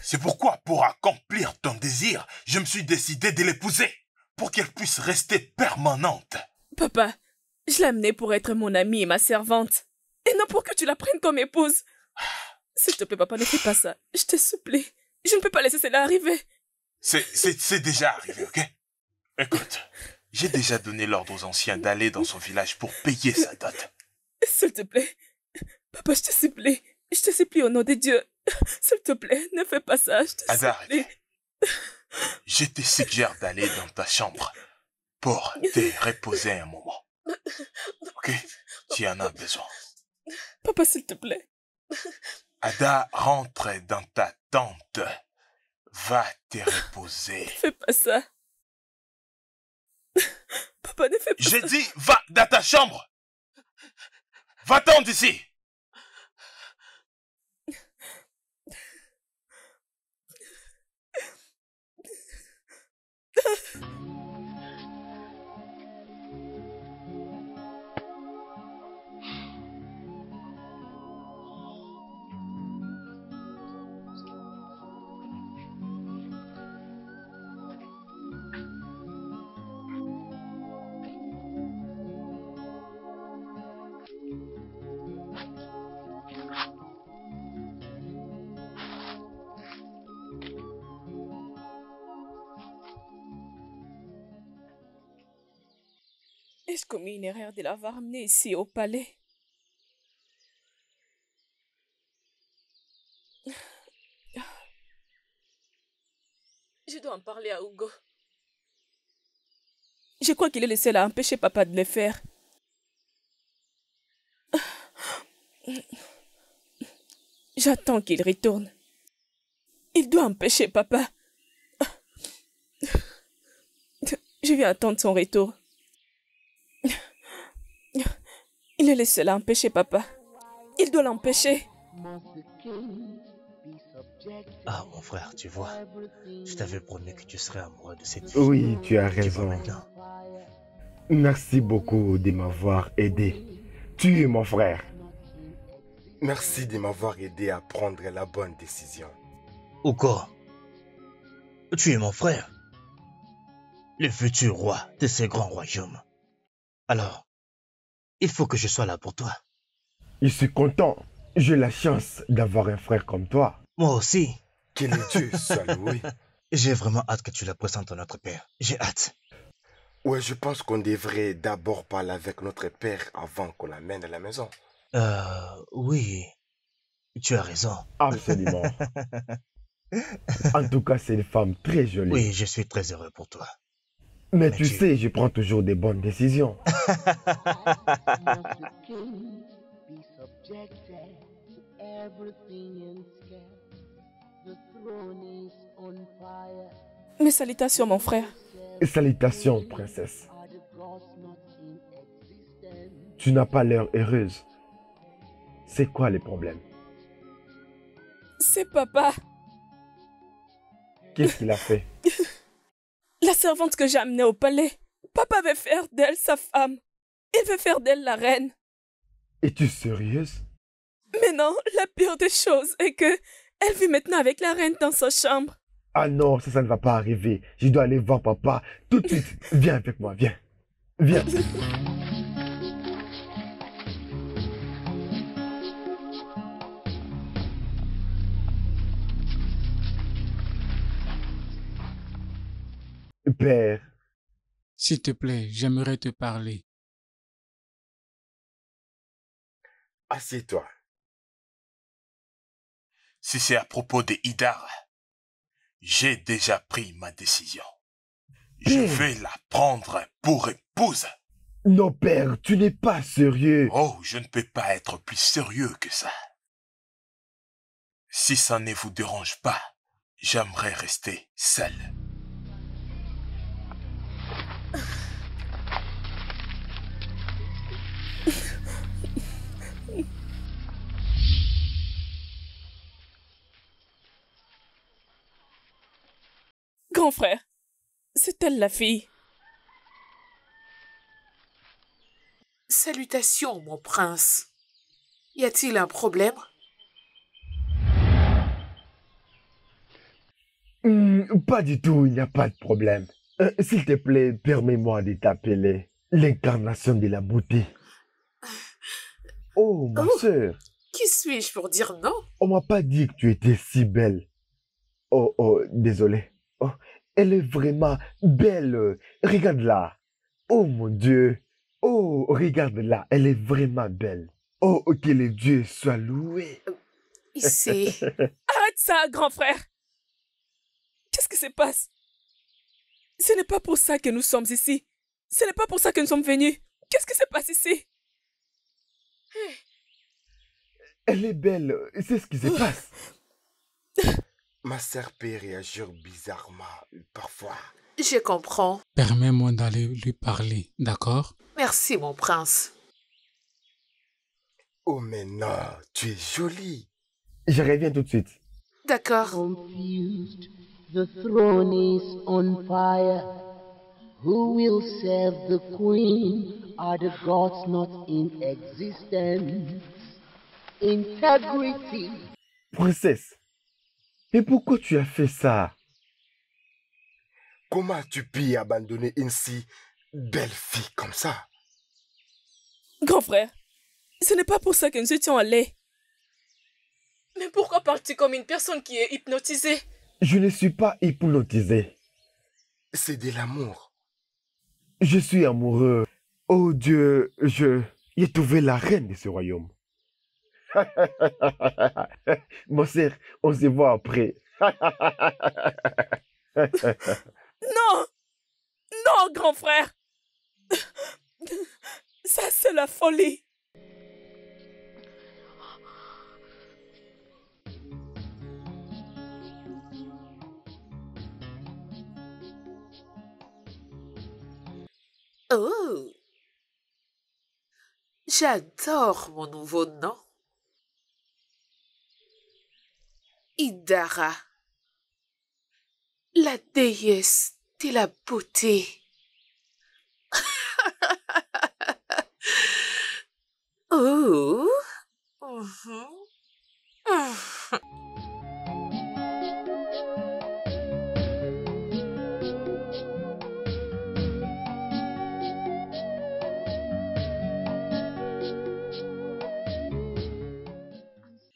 C'est pourquoi, pour accomplir ton désir, je me suis décidé de l'épouser pour qu'elle puisse rester permanente. Papa, je l'ai amenée pour être mon amie et ma servante. Et non pour que tu la prennes comme épouse. S'il te plaît, papa, ne fais pas ça. Je te supplie. Je ne peux pas laisser cela arriver. C'est déjà arrivé, ok? Écoute, j'ai déjà donné l'ordre aux anciens d'aller dans son village pour payer sa dot. S'il te plaît. Papa, je te supplie. Je te supplie au nom de Dieu. S'il te plaît, ne fais pas ça. Je te supplie. Je te suggère d'aller dans ta chambre pour te reposer un moment. Ok? Tu en as besoin. Papa, s'il te plaît. Ada, rentre dans ta tente. Va te reposer. Ne fais pas ça. Papa, ne fais pas ça. J'ai dit, va dans ta chambre. Va-t'en d'ici. Ai-je commis une erreur de l'avoir amené ici au palais? Je dois en parler à Hugo. Je crois qu'il est le seul à empêcher papa de le faire. J'attends qu'il retourne. Il doit empêcher papa. Je vais attendre son retour. Il est le seul à empêcher papa. Il doit l'empêcher. Ah, mon frère, tu vois, je t'avais promis que tu serais amoureux de cette fille. Oui, tu as raison. Maintenant. Merci beaucoup de m'avoir aidé. Tu es mon frère. Merci de m'avoir aidé à prendre la bonne décision. Uko, tu es mon frère. Le futur roi de ce grand royaume. Alors, il faut que je sois là pour toi. Je suis content. J'ai la chance d'avoir un frère comme toi. Moi aussi. Que le Dieu soit loué. J'ai vraiment hâte que tu la présentes à notre père. J'ai hâte. Ouais, je pense qu'on devrait d'abord parler avec notre père avant qu'on l'amène à la maison. Oui. Tu as raison. Absolument. En tout cas, c'est une femme très jolie. Oui, je suis très heureux pour toi. Mais tu sais, je prends toujours des bonnes décisions. Mes salutations, mon frère. Salutations, princesse. Tu n'as pas l'air heureuse. C'est quoi les problèmes? C'est papa. Qu'est-ce qu'il a fait? La servante que j'ai amenée au palais. Papa veut faire d'elle sa femme. Il veut faire d'elle la reine. Es-tu sérieuse? Mais non, la pire des choses est que elle vit maintenant avec la reine dans sa chambre. Ah non, ça ne va pas arriver. Je dois aller voir papa tout de suite. Viens avec moi, viens. Viens. Père. S'il te plaît, j'aimerais te parler. Assieds-toi. Si c'est à propos de Idar, j'ai déjà pris ma décision. Je vais la prendre pour épouse. Non, père, tu n'es pas sérieux. Oh, je ne peux pas être plus sérieux que ça. Si ça ne vous dérange pas, j'aimerais rester seul. Grand frère, c'est elle la fille. Salutations, mon prince. Y a-t-il un problème? Pas du tout, il n'y a pas de problème. S'il te plaît, permets-moi de t'appeler l'incarnation de la beauté. Oh, ma sœur. Qui suis-je pour dire non? On m'a pas dit que tu étais si belle. Oh, désolé. Oh, elle est vraiment belle. Regarde-la. Oh, mon Dieu. Oh, regarde-la. Elle est vraiment belle. Oh, que le Dieu soit loué. Ici. Arrête ça, grand frère. Qu'est-ce qui se passe? Ce n'est pas pour ça que nous sommes ici. Ce n'est pas pour ça que nous sommes venus. Qu'est-ce qui se passe ici? Elle est belle, c'est ce qui se passe. Ma sœur peut réagir bizarrement parfois. Je comprends. Permets-moi d'aller lui parler, d'accord? Merci, mon prince. Oh mais non, tu es jolie. Je reviens tout de suite. D'accord. Confused, the throne is on fire. Who will serve the queen? Are the gods not in existence? Integrity. Princesse, mais pourquoi tu as fait ça? Comment tu peux abandonner une si belle fille comme ça? Grand frère, ce n'est pas pour ça que nous étions allés. Mais pourquoi parles-tu comme une personne qui est hypnotisée? Je ne suis pas hypnotisé. C'est de l'amour. Je suis amoureux. Oh Dieu, j'ai trouvé la reine de ce royaume. Mon sœur, on se voit après. Non! Non, grand frère! Ça, c'est la folie. Oh! J'adore mon nouveau nom. Idara, la déesse de la beauté. Oh!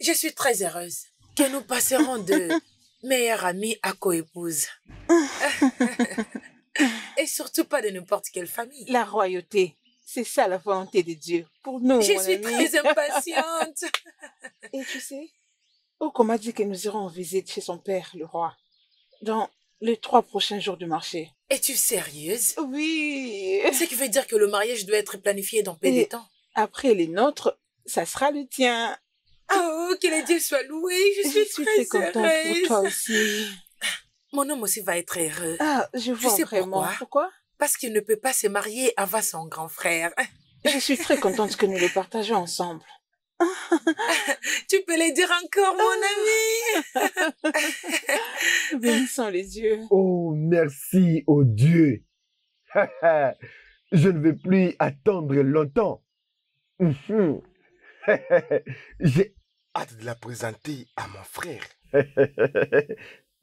Je suis très heureuse que nous passerons de meilleure amie à coépouse. Et surtout pas de n'importe quelle famille. La royauté, c'est ça la volonté de Dieu pour nous. Je mon suis ami. très impatiente. Et tu sais, Oko m'a dit que nous irons en visite chez son père, le roi, dans les 3 prochains jours du marché. Es-tu sérieuse? Oui. Ce qui veut dire que le mariage doit être planifié dans peu de temps. Après les nôtres, ça sera le tien. Oh, que les dieux soient loués. Je suis très contente heureuse. pour toi aussi. Mon homme aussi va être heureux. Ah, je vois sais vraiment. Pourquoi? Parce qu'il ne peut pas se marier avant son grand frère. Je suis très contente que nous le partageons ensemble. Tu peux le dire encore, mon ami. Bénissons les dieux. Oh, merci, oh Dieu. Je ne vais plus attendre longtemps. J'ai hâte de la présenter à mon frère.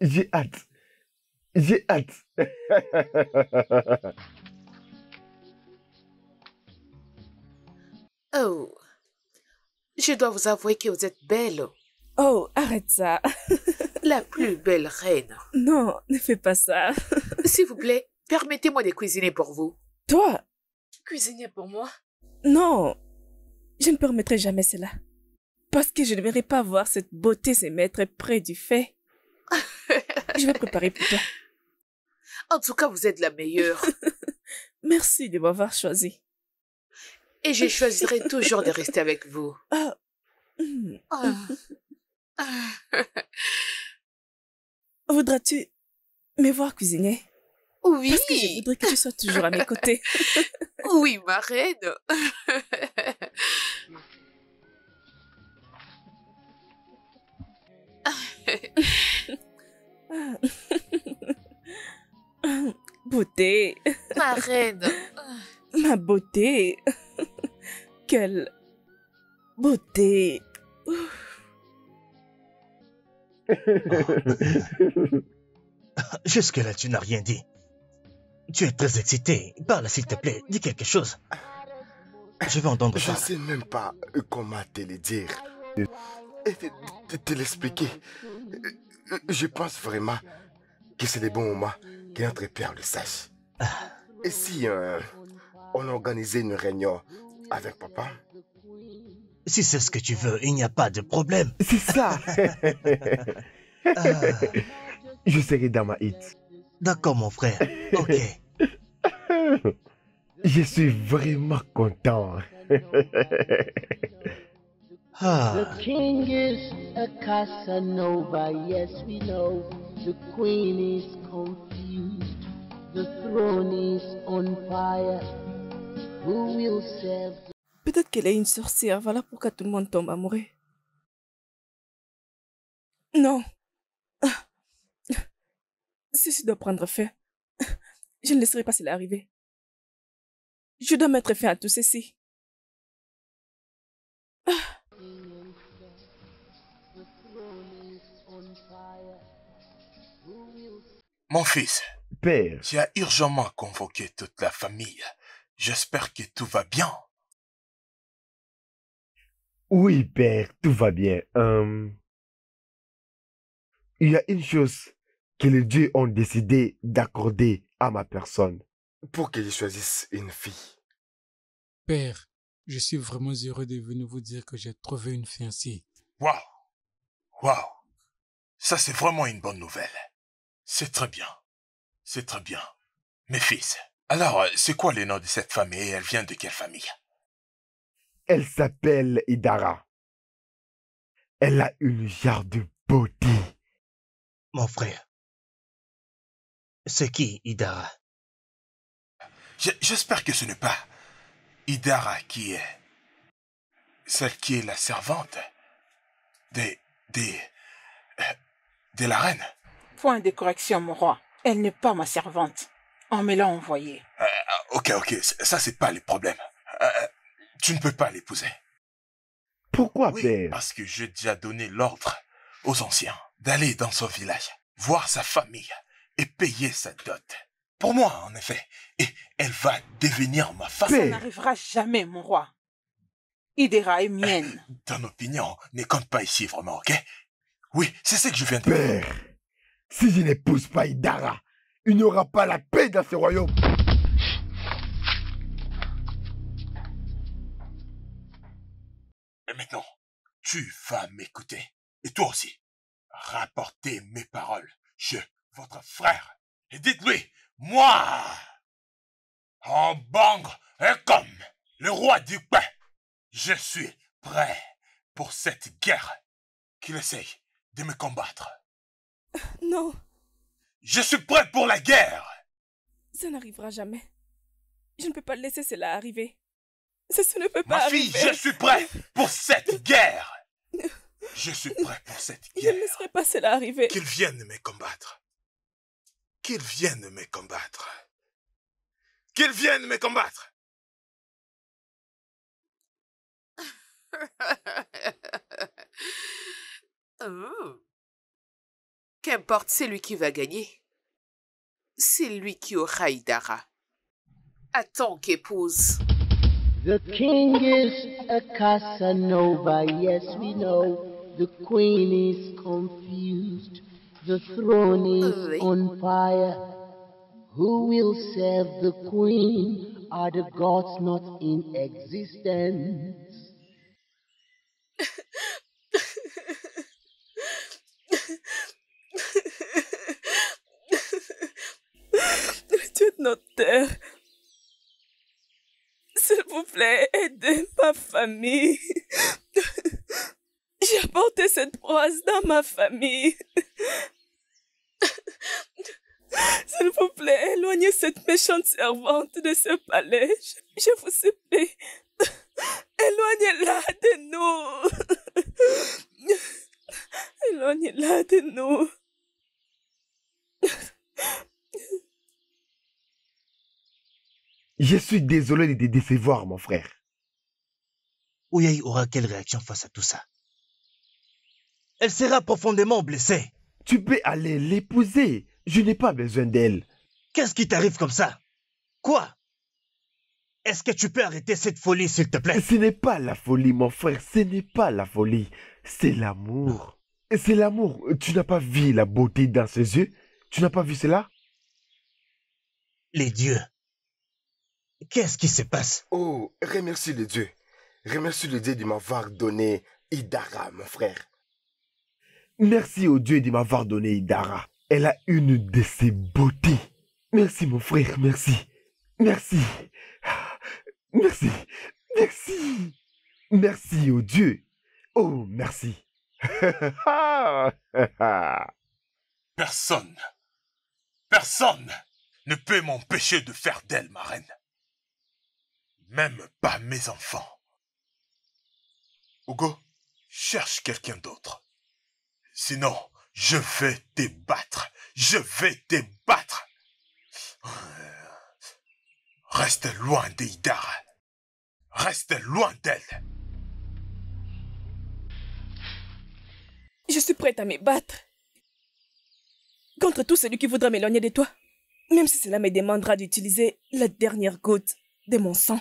J'ai hâte. J'ai hâte. Oh, je dois vous avouer que vous êtes belle. Oh, arrête ça. La plus belle reine. Non, ne fais pas ça. S'il vous plaît, permettez-moi de cuisiner pour vous. Toi? Cuisiner pour moi? Non, je ne permettrai jamais cela. Parce que je ne verrai pas voir cette beauté se mettre près du feu. Je vais préparer pour toi. En tout cas, vous êtes la meilleure. Merci de m'avoir choisi. Et je choisirai toujours de rester avec vous. Voudras-tu me voir cuisiner? Oui. Parce que je voudrais que tu sois toujours à mes côtés. Oui, ma reine. Beauté. Ma reine. Ma beauté. Quelle beauté. Jusque-là, tu n'as rien dit. Tu es très excité. Parle, s'il te plaît. Dis quelque chose. Je veux entendre Je ça. ne sais même pas comment te le dire. Et te l'expliquer. Je pense vraiment que c'est le bon moment que notre père le sache. Et si on organisait une réunion avec papa? Si c'est ce que tu veux, il n'y a pas de problème. C'est ça. Je serai dans ma hit. D'accord, mon frère. Ok. Je suis vraiment content. The king is a Casanova, yes we know. The queen is confused. The throne is on fire. Who will serve? Peut-être qu'elle est une sorcière, voilà pourquoi tout le monde tombe amoureux. Non. Ceci doit prendre fin. Je ne laisserai pas cela arriver. Je dois mettre fin à tout ceci. Mon fils, Père, tu as urgemment convoqué toute la famille. J'espère que tout va bien. oui, Père, tout va bien. Il y a une chose que les dieux ont décidé d'accorder à ma personne. Pour que je choisisse une fille. Père, je suis vraiment heureux de venir vous dire que j'ai trouvé une fiancée. Waouh! Waouh! Ça, c'est vraiment une bonne nouvelle. C'est très bien. C'est très bien. Mes fils, alors, c'est quoi le nom de cette famille et elle vient de quelle famille? Elle s'appelle Idara. Elle a une jarre de beauté. Mon frère, c'est qui Idara? J'espère que ce n'est pas Idara qui est celle qui est la servante de la reine. Point de correction, mon roi. Elle n'est pas ma servante. On me l'a envoyée. Ok, ça c'est pas le problème. Tu ne peux pas l'épouser. Pourquoi, Oui, Père? parce que j'ai déjà donné l'ordre aux anciens d'aller dans son village, voir sa famille et payer sa dot. Pour moi, en effet. Et elle va devenir ma femme. Ça n'arrivera jamais, mon roi. Idera est mienne. Ton opinion ne compte pas ici vraiment, ok? Oui, c'est ce que je viens de dire. Père, si je n'épouse pas Idara, il n'y aura pas la paix dans ce royaume. Et maintenant, tu vas m'écouter. Et toi aussi. Rapportez mes paroles chez votre frère. Et dites-lui, moi, en Bangre et comme le roi du pain, je suis prêt pour cette guerre qu'il essaye de me combattre. Non. Je suis prêt pour la guerre. Ça n'arrivera jamais. Je ne peux pas laisser cela arriver. Ça ne peut pas arriver. Ma fille, je suis prêt pour cette guerre. Je suis prêt pour cette guerre. Je ne laisserai pas cela arriver. Qu'ils viennent me combattre. Qu'ils viennent me combattre. Qu'ils viennent me combattre. Oh. Qu'importe, c'est lui qui va gagner. C'est lui qui aura Idara. Attends qu'épouse. The king is a Casanova, yes we know. The queen is confused. The throne is on fire. Who will serve the queen? Are the gods not in existence? Dieu de notre terre, s'il vous plaît, aidez ma famille. J'ai apporté cette proie dans ma famille. S'il vous plaît, éloignez cette méchante servante de ce palais. Je vous supplie. Éloignez-la de nous. Éloignez-la de nous. Je suis désolé de te décevoir, mon frère. Ouyei aura quelle réaction face à tout ça? Elle sera profondément blessée. Tu peux aller l'épouser. Je n'ai pas besoin d'elle. Qu'est-ce qui t'arrive comme ça? Quoi? Est-ce que tu peux arrêter cette folie, s'il te plaît? Ce n'est pas la folie, mon frère. Ce n'est pas la folie. C'est l'amour. C'est l'amour. Tu n'as pas vu la beauté dans ses yeux? Tu n'as pas vu cela? Les dieux. Qu'est-ce qui se passe? Oh, remercie le Dieu. Remercie le Dieu de m'avoir donné Idara, mon frère. Merci au Dieu de m'avoir donné Idara. Elle a une de ses beautés. Merci, mon frère, merci. Merci. Merci. Merci. Merci au Dieu. Oh, merci. Personne ne peut m'empêcher de faire d'elle ma reine. Même pas mes enfants. Hugo, cherche quelqu'un d'autre. Sinon, je vais te battre. Je vais te battre. Reste loin d'Idara. Reste loin d'elle. Je suis prête à me battre contre tout celui qui voudra m'éloigner de toi, même si cela me demandera d'utiliser la dernière goutte de mon sang.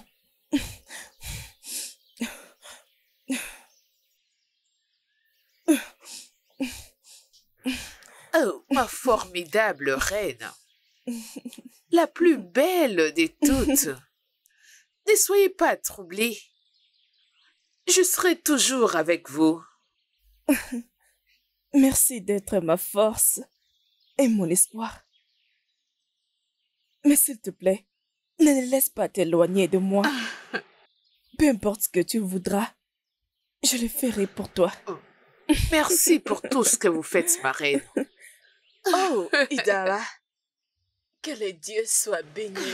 Oh, ma formidable reine. La plus belle de toutes. Ne soyez pas troublée. Je serai toujours avec vous. Merci d'être ma force et mon espoir. Mais s'il te plaît, ne laisse pas t'éloigner de moi. Peu importe ce que tu voudras, je le ferai pour toi. Merci pour tout ce que vous faites, ma reine. Oh, Idara. Que le Dieu soit béni.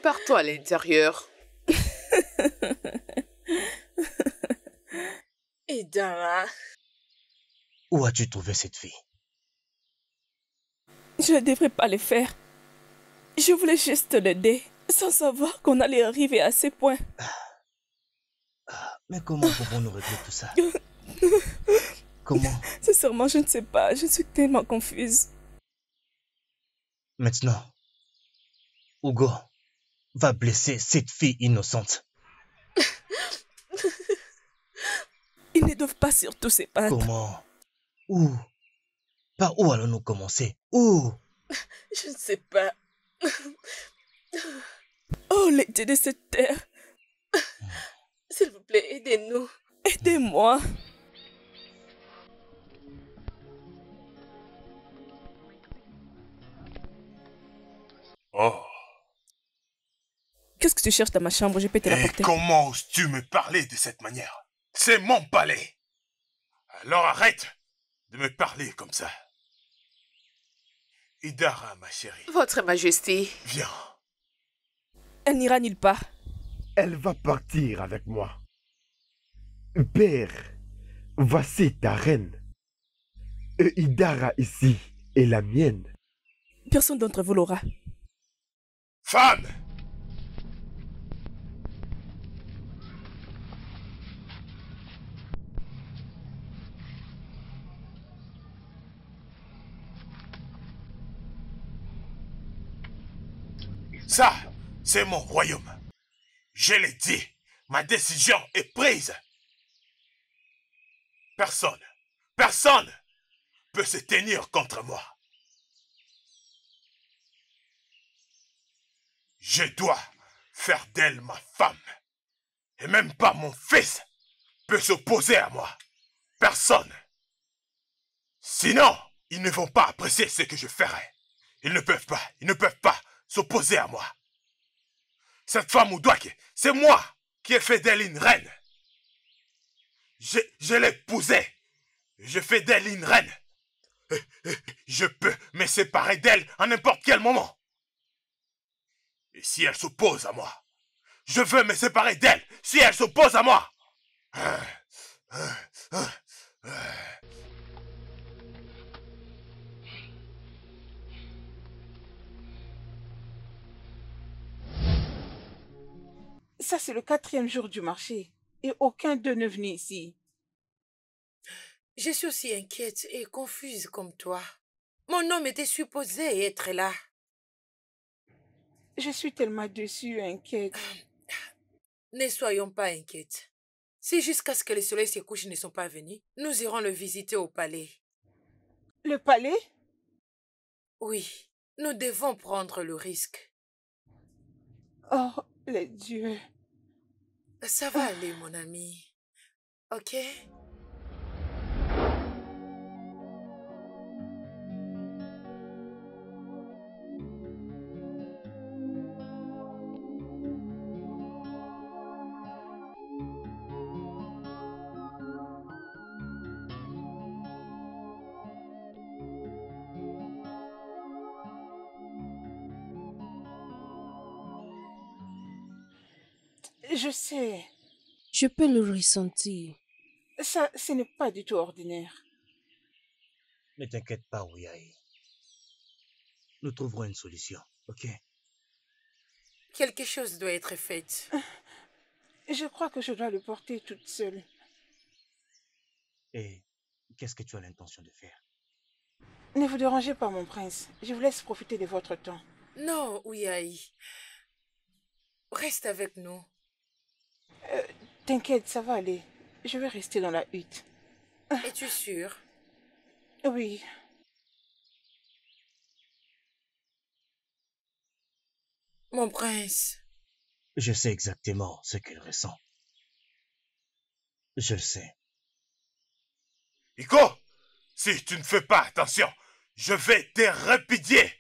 Pars-toi à l'intérieur. Idara. Où as-tu trouvé cette fille? Je ne devrais pas le faire. Je voulais juste l'aider, sans savoir qu'on allait arriver à ce point. Mais comment pouvons-nous régler tout ça? Comment? Sincèrement, je ne sais pas. Je suis tellement confuse. Maintenant, Hugo va blesser cette fille innocente. Ils ne doivent pas surtout se battre. Comment? Où? Par où allons-nous commencer? Où? Je ne sais pas. Oh, les dieux de cette terre. S'il vous plaît, aidez-nous. Aidez-moi. Oh. Qu'est-ce que tu cherches dans ma chambre? Je peux te l'apporter. Et comment oses-tu me parler de cette manière? C'est mon palais. Alors arrête de me parler comme ça. Idara, ma chérie. Votre Majesté. Viens. Elle n'ira nulle part. Elle va partir avec moi. Père, voici ta reine. Et Idara ici est la mienne. Personne d'entre vous l'aura. Femme! Ça, c'est mon royaume. Je l'ai dit, ma décision est prise. Personne peut se tenir contre moi. Je dois faire d'elle ma femme. Et même pas mon fils peut s'opposer à moi. Personne. Sinon, ils ne vont pas apprécier ce que je ferai. Ils ne peuvent pas s'opposer à moi. Cette femme Oudoake, c'est moi qui ai fait d'elle une reine. Je l'ai épousée. Je fais d'elle une reine. Je peux me séparer d'elle à n'importe quel moment. Et si elle s'oppose à moi, je veux me séparer d'elle si elle s'oppose à moi. Ça, c'est le 4e jour du marché. Et aucun d'eux ne venait ici. Je suis aussi inquiète et confuse comme toi. Mon homme était supposé être là. Je suis tellement déçue, inquiète. Ne soyons pas inquiètes. Si jusqu'à ce que le soleil se couche ne sont pas venus, nous irons le visiter au palais. Le palais? Oui, nous devons prendre le risque. Oh, les dieux. Ça va aller, mon ami. Ok? Je sais. Je peux le ressentir. Ça, ce n'est pas du tout ordinaire. Ne t'inquiète pas, Ouyaï. Nous trouverons une solution, ok? Quelque chose doit être fait. Je crois que je dois le porter toute seule. Et qu'est-ce que tu as l'intention de faire? Ne vous dérangez pas, mon prince. Je vous laisse profiter de votre temps. Non, Ouyaï. Reste avec nous. T'inquiète, ça va aller. Je vais rester dans la hutte. Es-tu sûre? Oui. Mon prince. Je sais exactement ce qu'il ressent. Je le sais. Iko, si tu ne fais pas attention, je vais te répudier.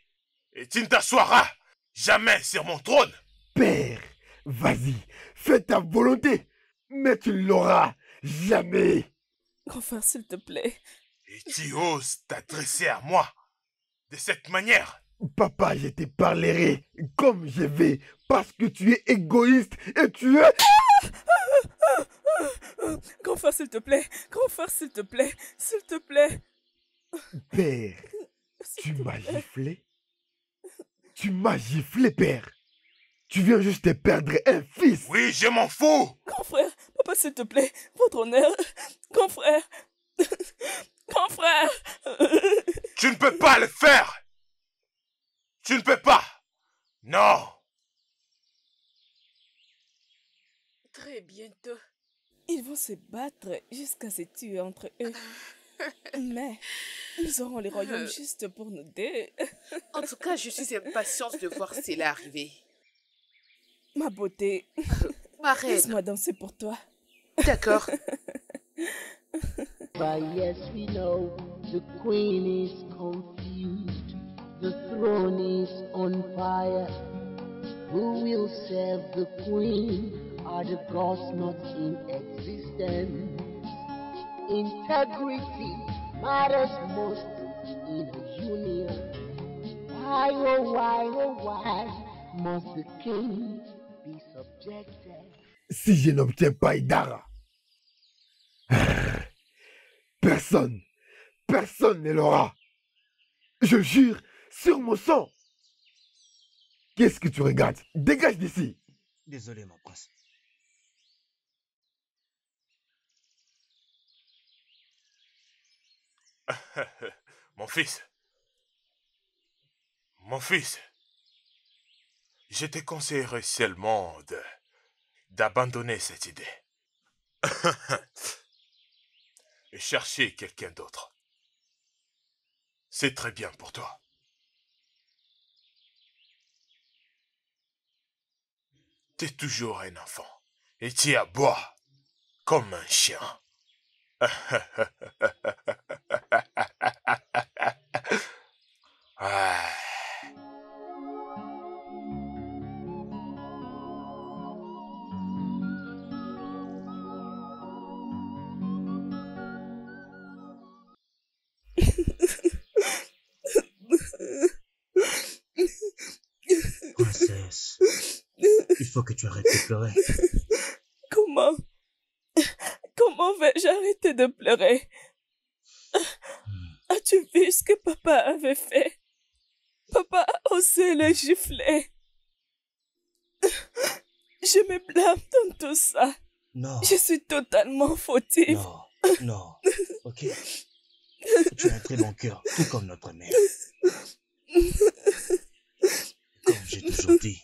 Et tu ne t'assoiras jamais sur mon trône. Père, vas-y, fais ta volonté, mais tu l'auras jamais. Grand frère, s'il te plaît. Et tu oses t'adresser à moi de cette manière. Papa, je te parlerai comme je vais, parce que tu es égoïste et tu es... Grand frère, s'il te plaît. Grand frère, s'il te plaît. S'il te plaît. Père, tu m'as giflé? Tu m'as giflé, père. Tu viens juste de perdre un fils. Oui, je m'en fous. Grand frère, papa, s'il te plaît. Votre honneur. Grand frère. Grand frère. Tu ne peux pas le faire. Tu ne peux pas. Non. Très bientôt. Ils vont se battre jusqu'à se tuer entre eux. Mais nous aurons les royaumes juste pour nous deux. En tout cas, je suis impatiente de voir cela arriver. Ma beauté, Ma reine. laisse-moi danser pour toi. D'accord. But yes, we know the queen is confused. The throne is on fire. Who will save the queen? Are the gods not in existence? Integrity matters most in a union. Why, oh, why must the king be subjected? Si je n'obtiens pas Idara, personne ne l'aura. Je jure sur mon sang. Qu'est-ce que tu regardes? Dégage d'ici. Désolé, mon prince. Mon fils, je te conseillerais seulement d'abandonner cette idée. Et chercher quelqu'un d'autre. C'est très bien pour toi. T'es toujours un enfant et tu aboies comme un chien. Ah. Princesse, il faut que tu arrêtes de pleurer. Comment vais-je arrêter de pleurer? As-tu vu ce que papa avait fait? Papa a osé le gifler. Je me blâme dans tout ça. Non. Je suis totalement fautive. Non, ok. Tu as un très bon cœur, tout comme notre mère. Comme j'ai toujours dit,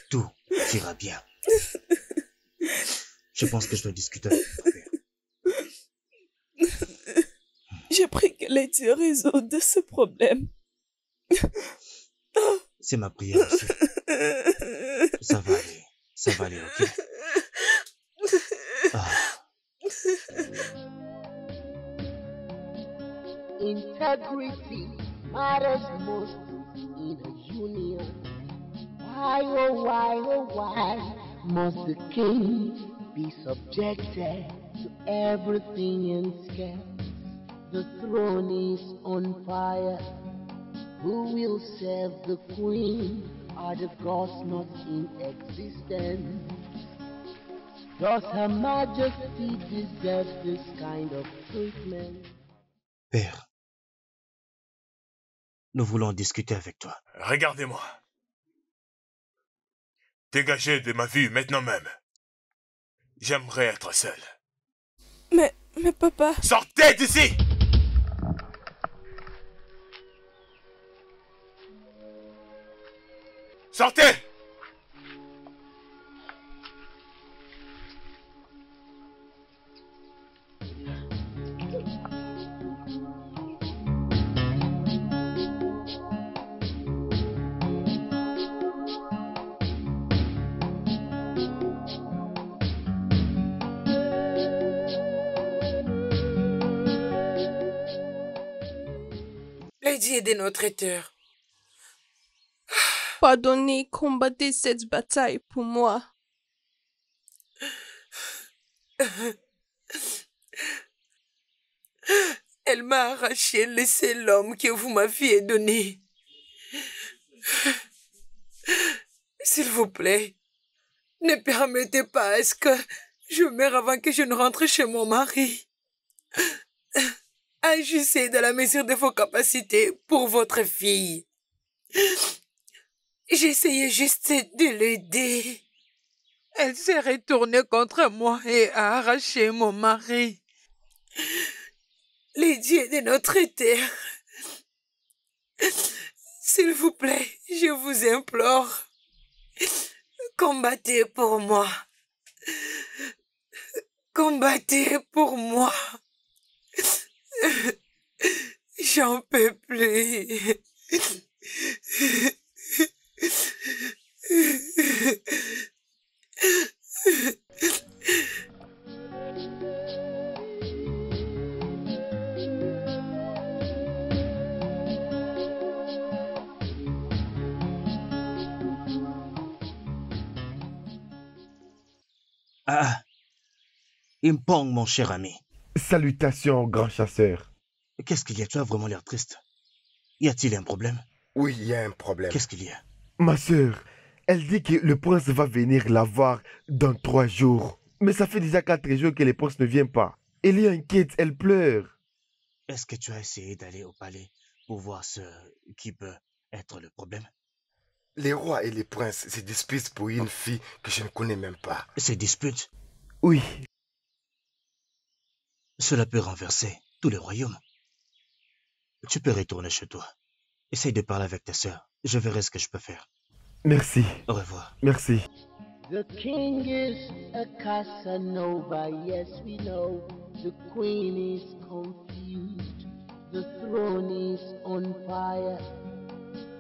tout ira bien. Je pense que je dois discuter avec ton père. J'ai pris que les dieux résoudent ce problème. C'est ma prière aussi. Ça va aller, ok? Integrity matters most in a union. Why, oh, why must the king be subjected to everything in scale? The throne is on fire. Who will save the queen? Are the gods not in existence? Does Her Majesty deserve this kind of treatment? Père, nous voulons discuter avec toi. Regardez-moi. Dégagez de ma vue maintenant même. J'aimerais être seul. Mais papa... Sortez d'ici! Sortez! Lady est notre traiteur. Pardonnez, combattez cette bataille pour moi. Elle m'a arraché, laissé l'homme que vous m'aviez donné. S'il vous plaît, ne permettez pas à ce que je meure avant que je ne rentre chez mon mari. Agissez dans la mesure de vos capacités pour votre fille. J'essayais juste de l'aider. Elle s'est retournée contre moi et a arraché mon mari. Lady est de notre terre. S'il vous plaît, je vous implore, combattez pour moi. Combattez pour moi. J'en peux plus. Ah, Impong, mon cher ami. Salutations, grand chasseur. Qu'est-ce qu'il y a? Tu as vraiment l'air triste. Y a-t-il un problème? Oui, il y a un problème. Qu'est-ce qu'il y a? Ma sœur, elle dit que le prince va venir la voir dans 3 jours. Mais ça fait déjà 4 jours que le prince ne vient pas. Elle est inquiète, elle pleure. Est-ce que tu as essayé d'aller au palais pour voir ce qui peut être le problème? Les rois et les princes se disputent pour une fille que je ne connais même pas. Ces disputes? Oui. Cela peut renverser tout le royaume. Tu peux retourner chez toi. Essaye de parler avec ta sœur. Je verrai ce que je peux faire. Merci. Au revoir. Merci. The king is a Casanova, yes we know. The queen is confused. The throne is on fire.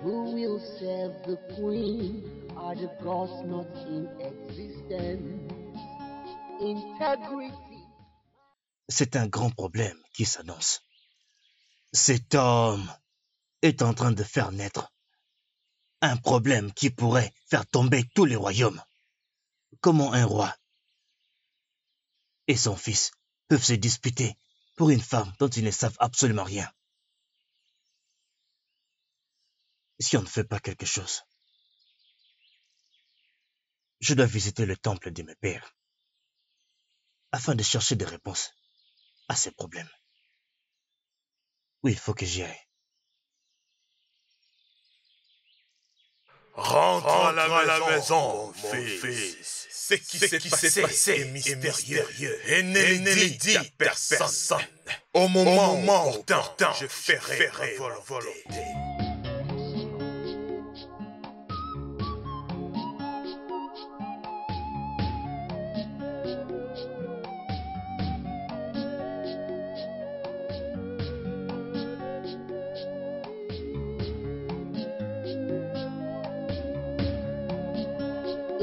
Who will serve the queen? Are the gods not in existence? Integrity. C'est un grand problème qui s'annonce. Cet homme est en train de faire naître un problème qui pourrait faire tomber tous les royaumes. Comment un roi et son fils peuvent se disputer pour une femme dont ils ne savent absolument rien? Si on ne fait pas quelque chose, je dois visiter le temple de mes pères afin de chercher des réponses à ces problèmes. Oui, il faut que j'y aille. Rentre à la maison, mon fils. Ce qui s'est passé est mystérieux et ne dit à personne. Au moment opportun, je ferai volonté.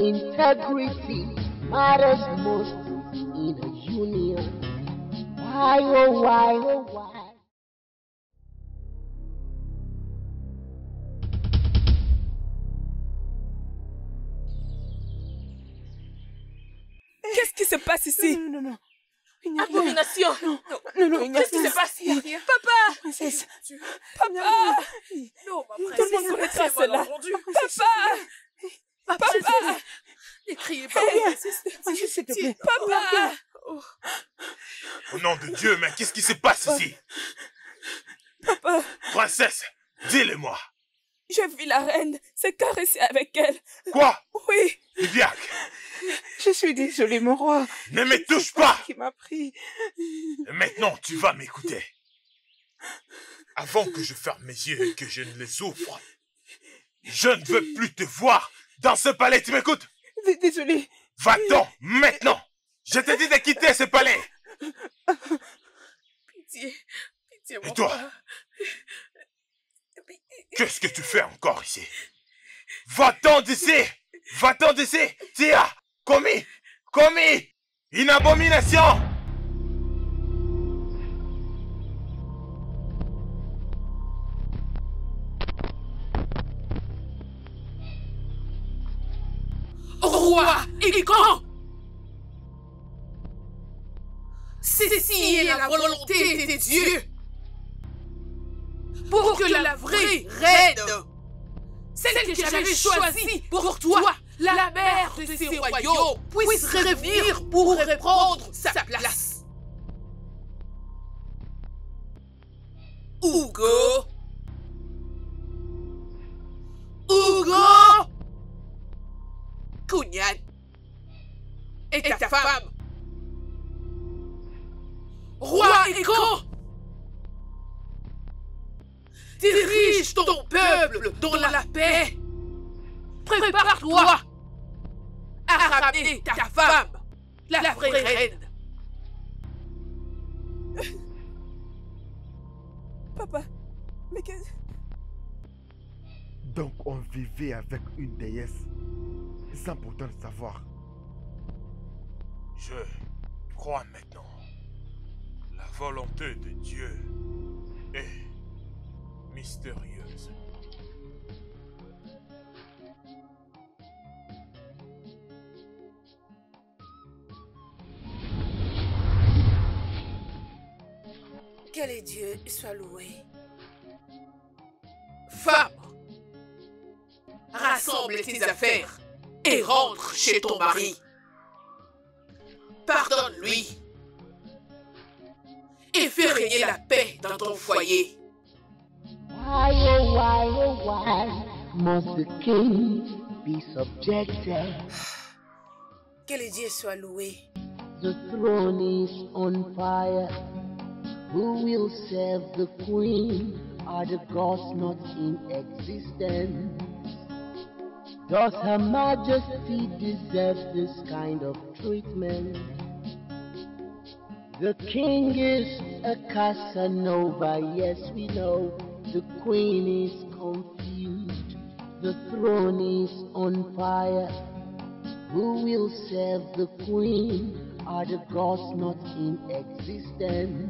Integrity matters most in a union. Why, oh why, oh why? Qu'est-ce qui se passe ici? Non. Abomination! Non. Qu'est-ce qui se passe? Papa! Princesse. Papa! Non, ma princesse. Tout le monde connaîtra cela. Papa! Papa! Ne criez pas. S'il te plaît. Papa! Au nom de Dieu, mais qu'est-ce qui se passe ici? Papa, Princesse, dis-le-moi. j'ai vu la reine se caresser avec elle. Quoi? Oui. Libiac, Je suis désolée, mon roi. ne me touche pas. Qui m'a pris. Et maintenant, tu vas m'écouter. Avant que je ferme mes yeux et que je ne les ouvre, je ne veux plus te voir dans ce palais. Tu m'écoutes? Désolée. Va-t'en maintenant. Je te dis de quitter ce palais. Pitié, mon Et toi? roi. Qu'est-ce que tu fais encore ici? Va-t'en d'ici! Va-t'en d'ici! Tu as commis une abomination! Roi et grand! Ceci est la volonté des dieux pour que la vraie reine, celle que j'avais choisie pour toi, la mère de ces royaumes, puisse revenir pour reprendre sa place. Hugo! Kunyan et ta femme, roi et grand, dirige ton peuple dans la paix. Prépare-toi à ramener ta femme, la vraie reine. Papa, mais que... Donc on vivait avec une déesse sans pourtant le savoir. Je crois maintenant. La volonté de Dieu est mystérieuse. Que les dieux soient loués. Femme, rassemble tes affaires et rentre chez ton mari. Pardonne-lui et fais régner la paix dans ton foyer. Why, oh why must the king be subjected? Que les dieux soient loués. The throne is on fire. Who will serve the queen? Are the gods not in existence? Does Her Majesty deserve this kind of treatment? The king is a Casanova, yes we know. The queen is confused. The throne is on fire. Who will serve the queen? Are the gods not in existence?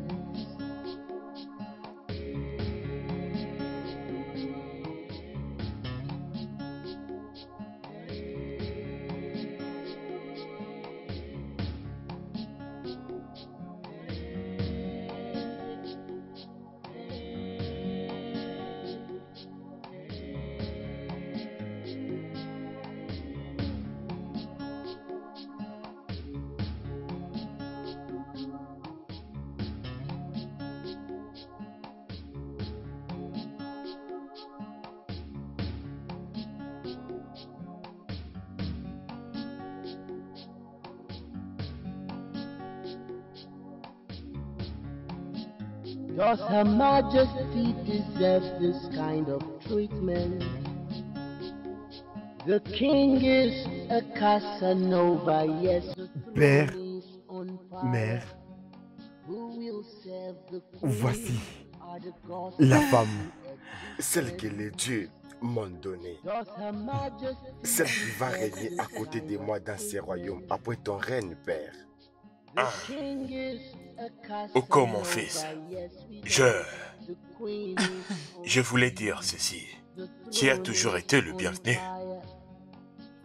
Does Her Majesty deserve this kind of treatment? The king is a Casanova, yes. Père, mère, voici la femme. Celle que les dieux m'ont donnée. Celle qui va régner à côté de moi dans ces royaumes après ton règne, Père. Ah. Oko, mon fils, je voulais dire ceci. Tu as toujours été le bienvenu.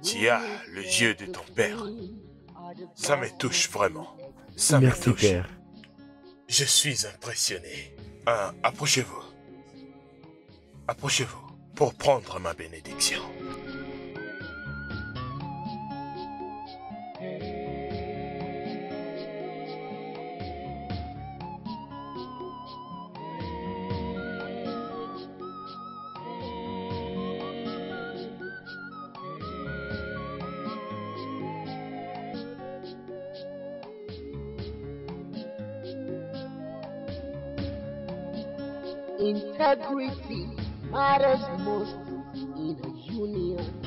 Tu as les yeux de ton père. Ça me touche vraiment. Ça Merci, me touche. Père. Je suis impressionné. Approchez-vous. Approchez-vous pour prendre ma bénédiction. integrity matters most in a union.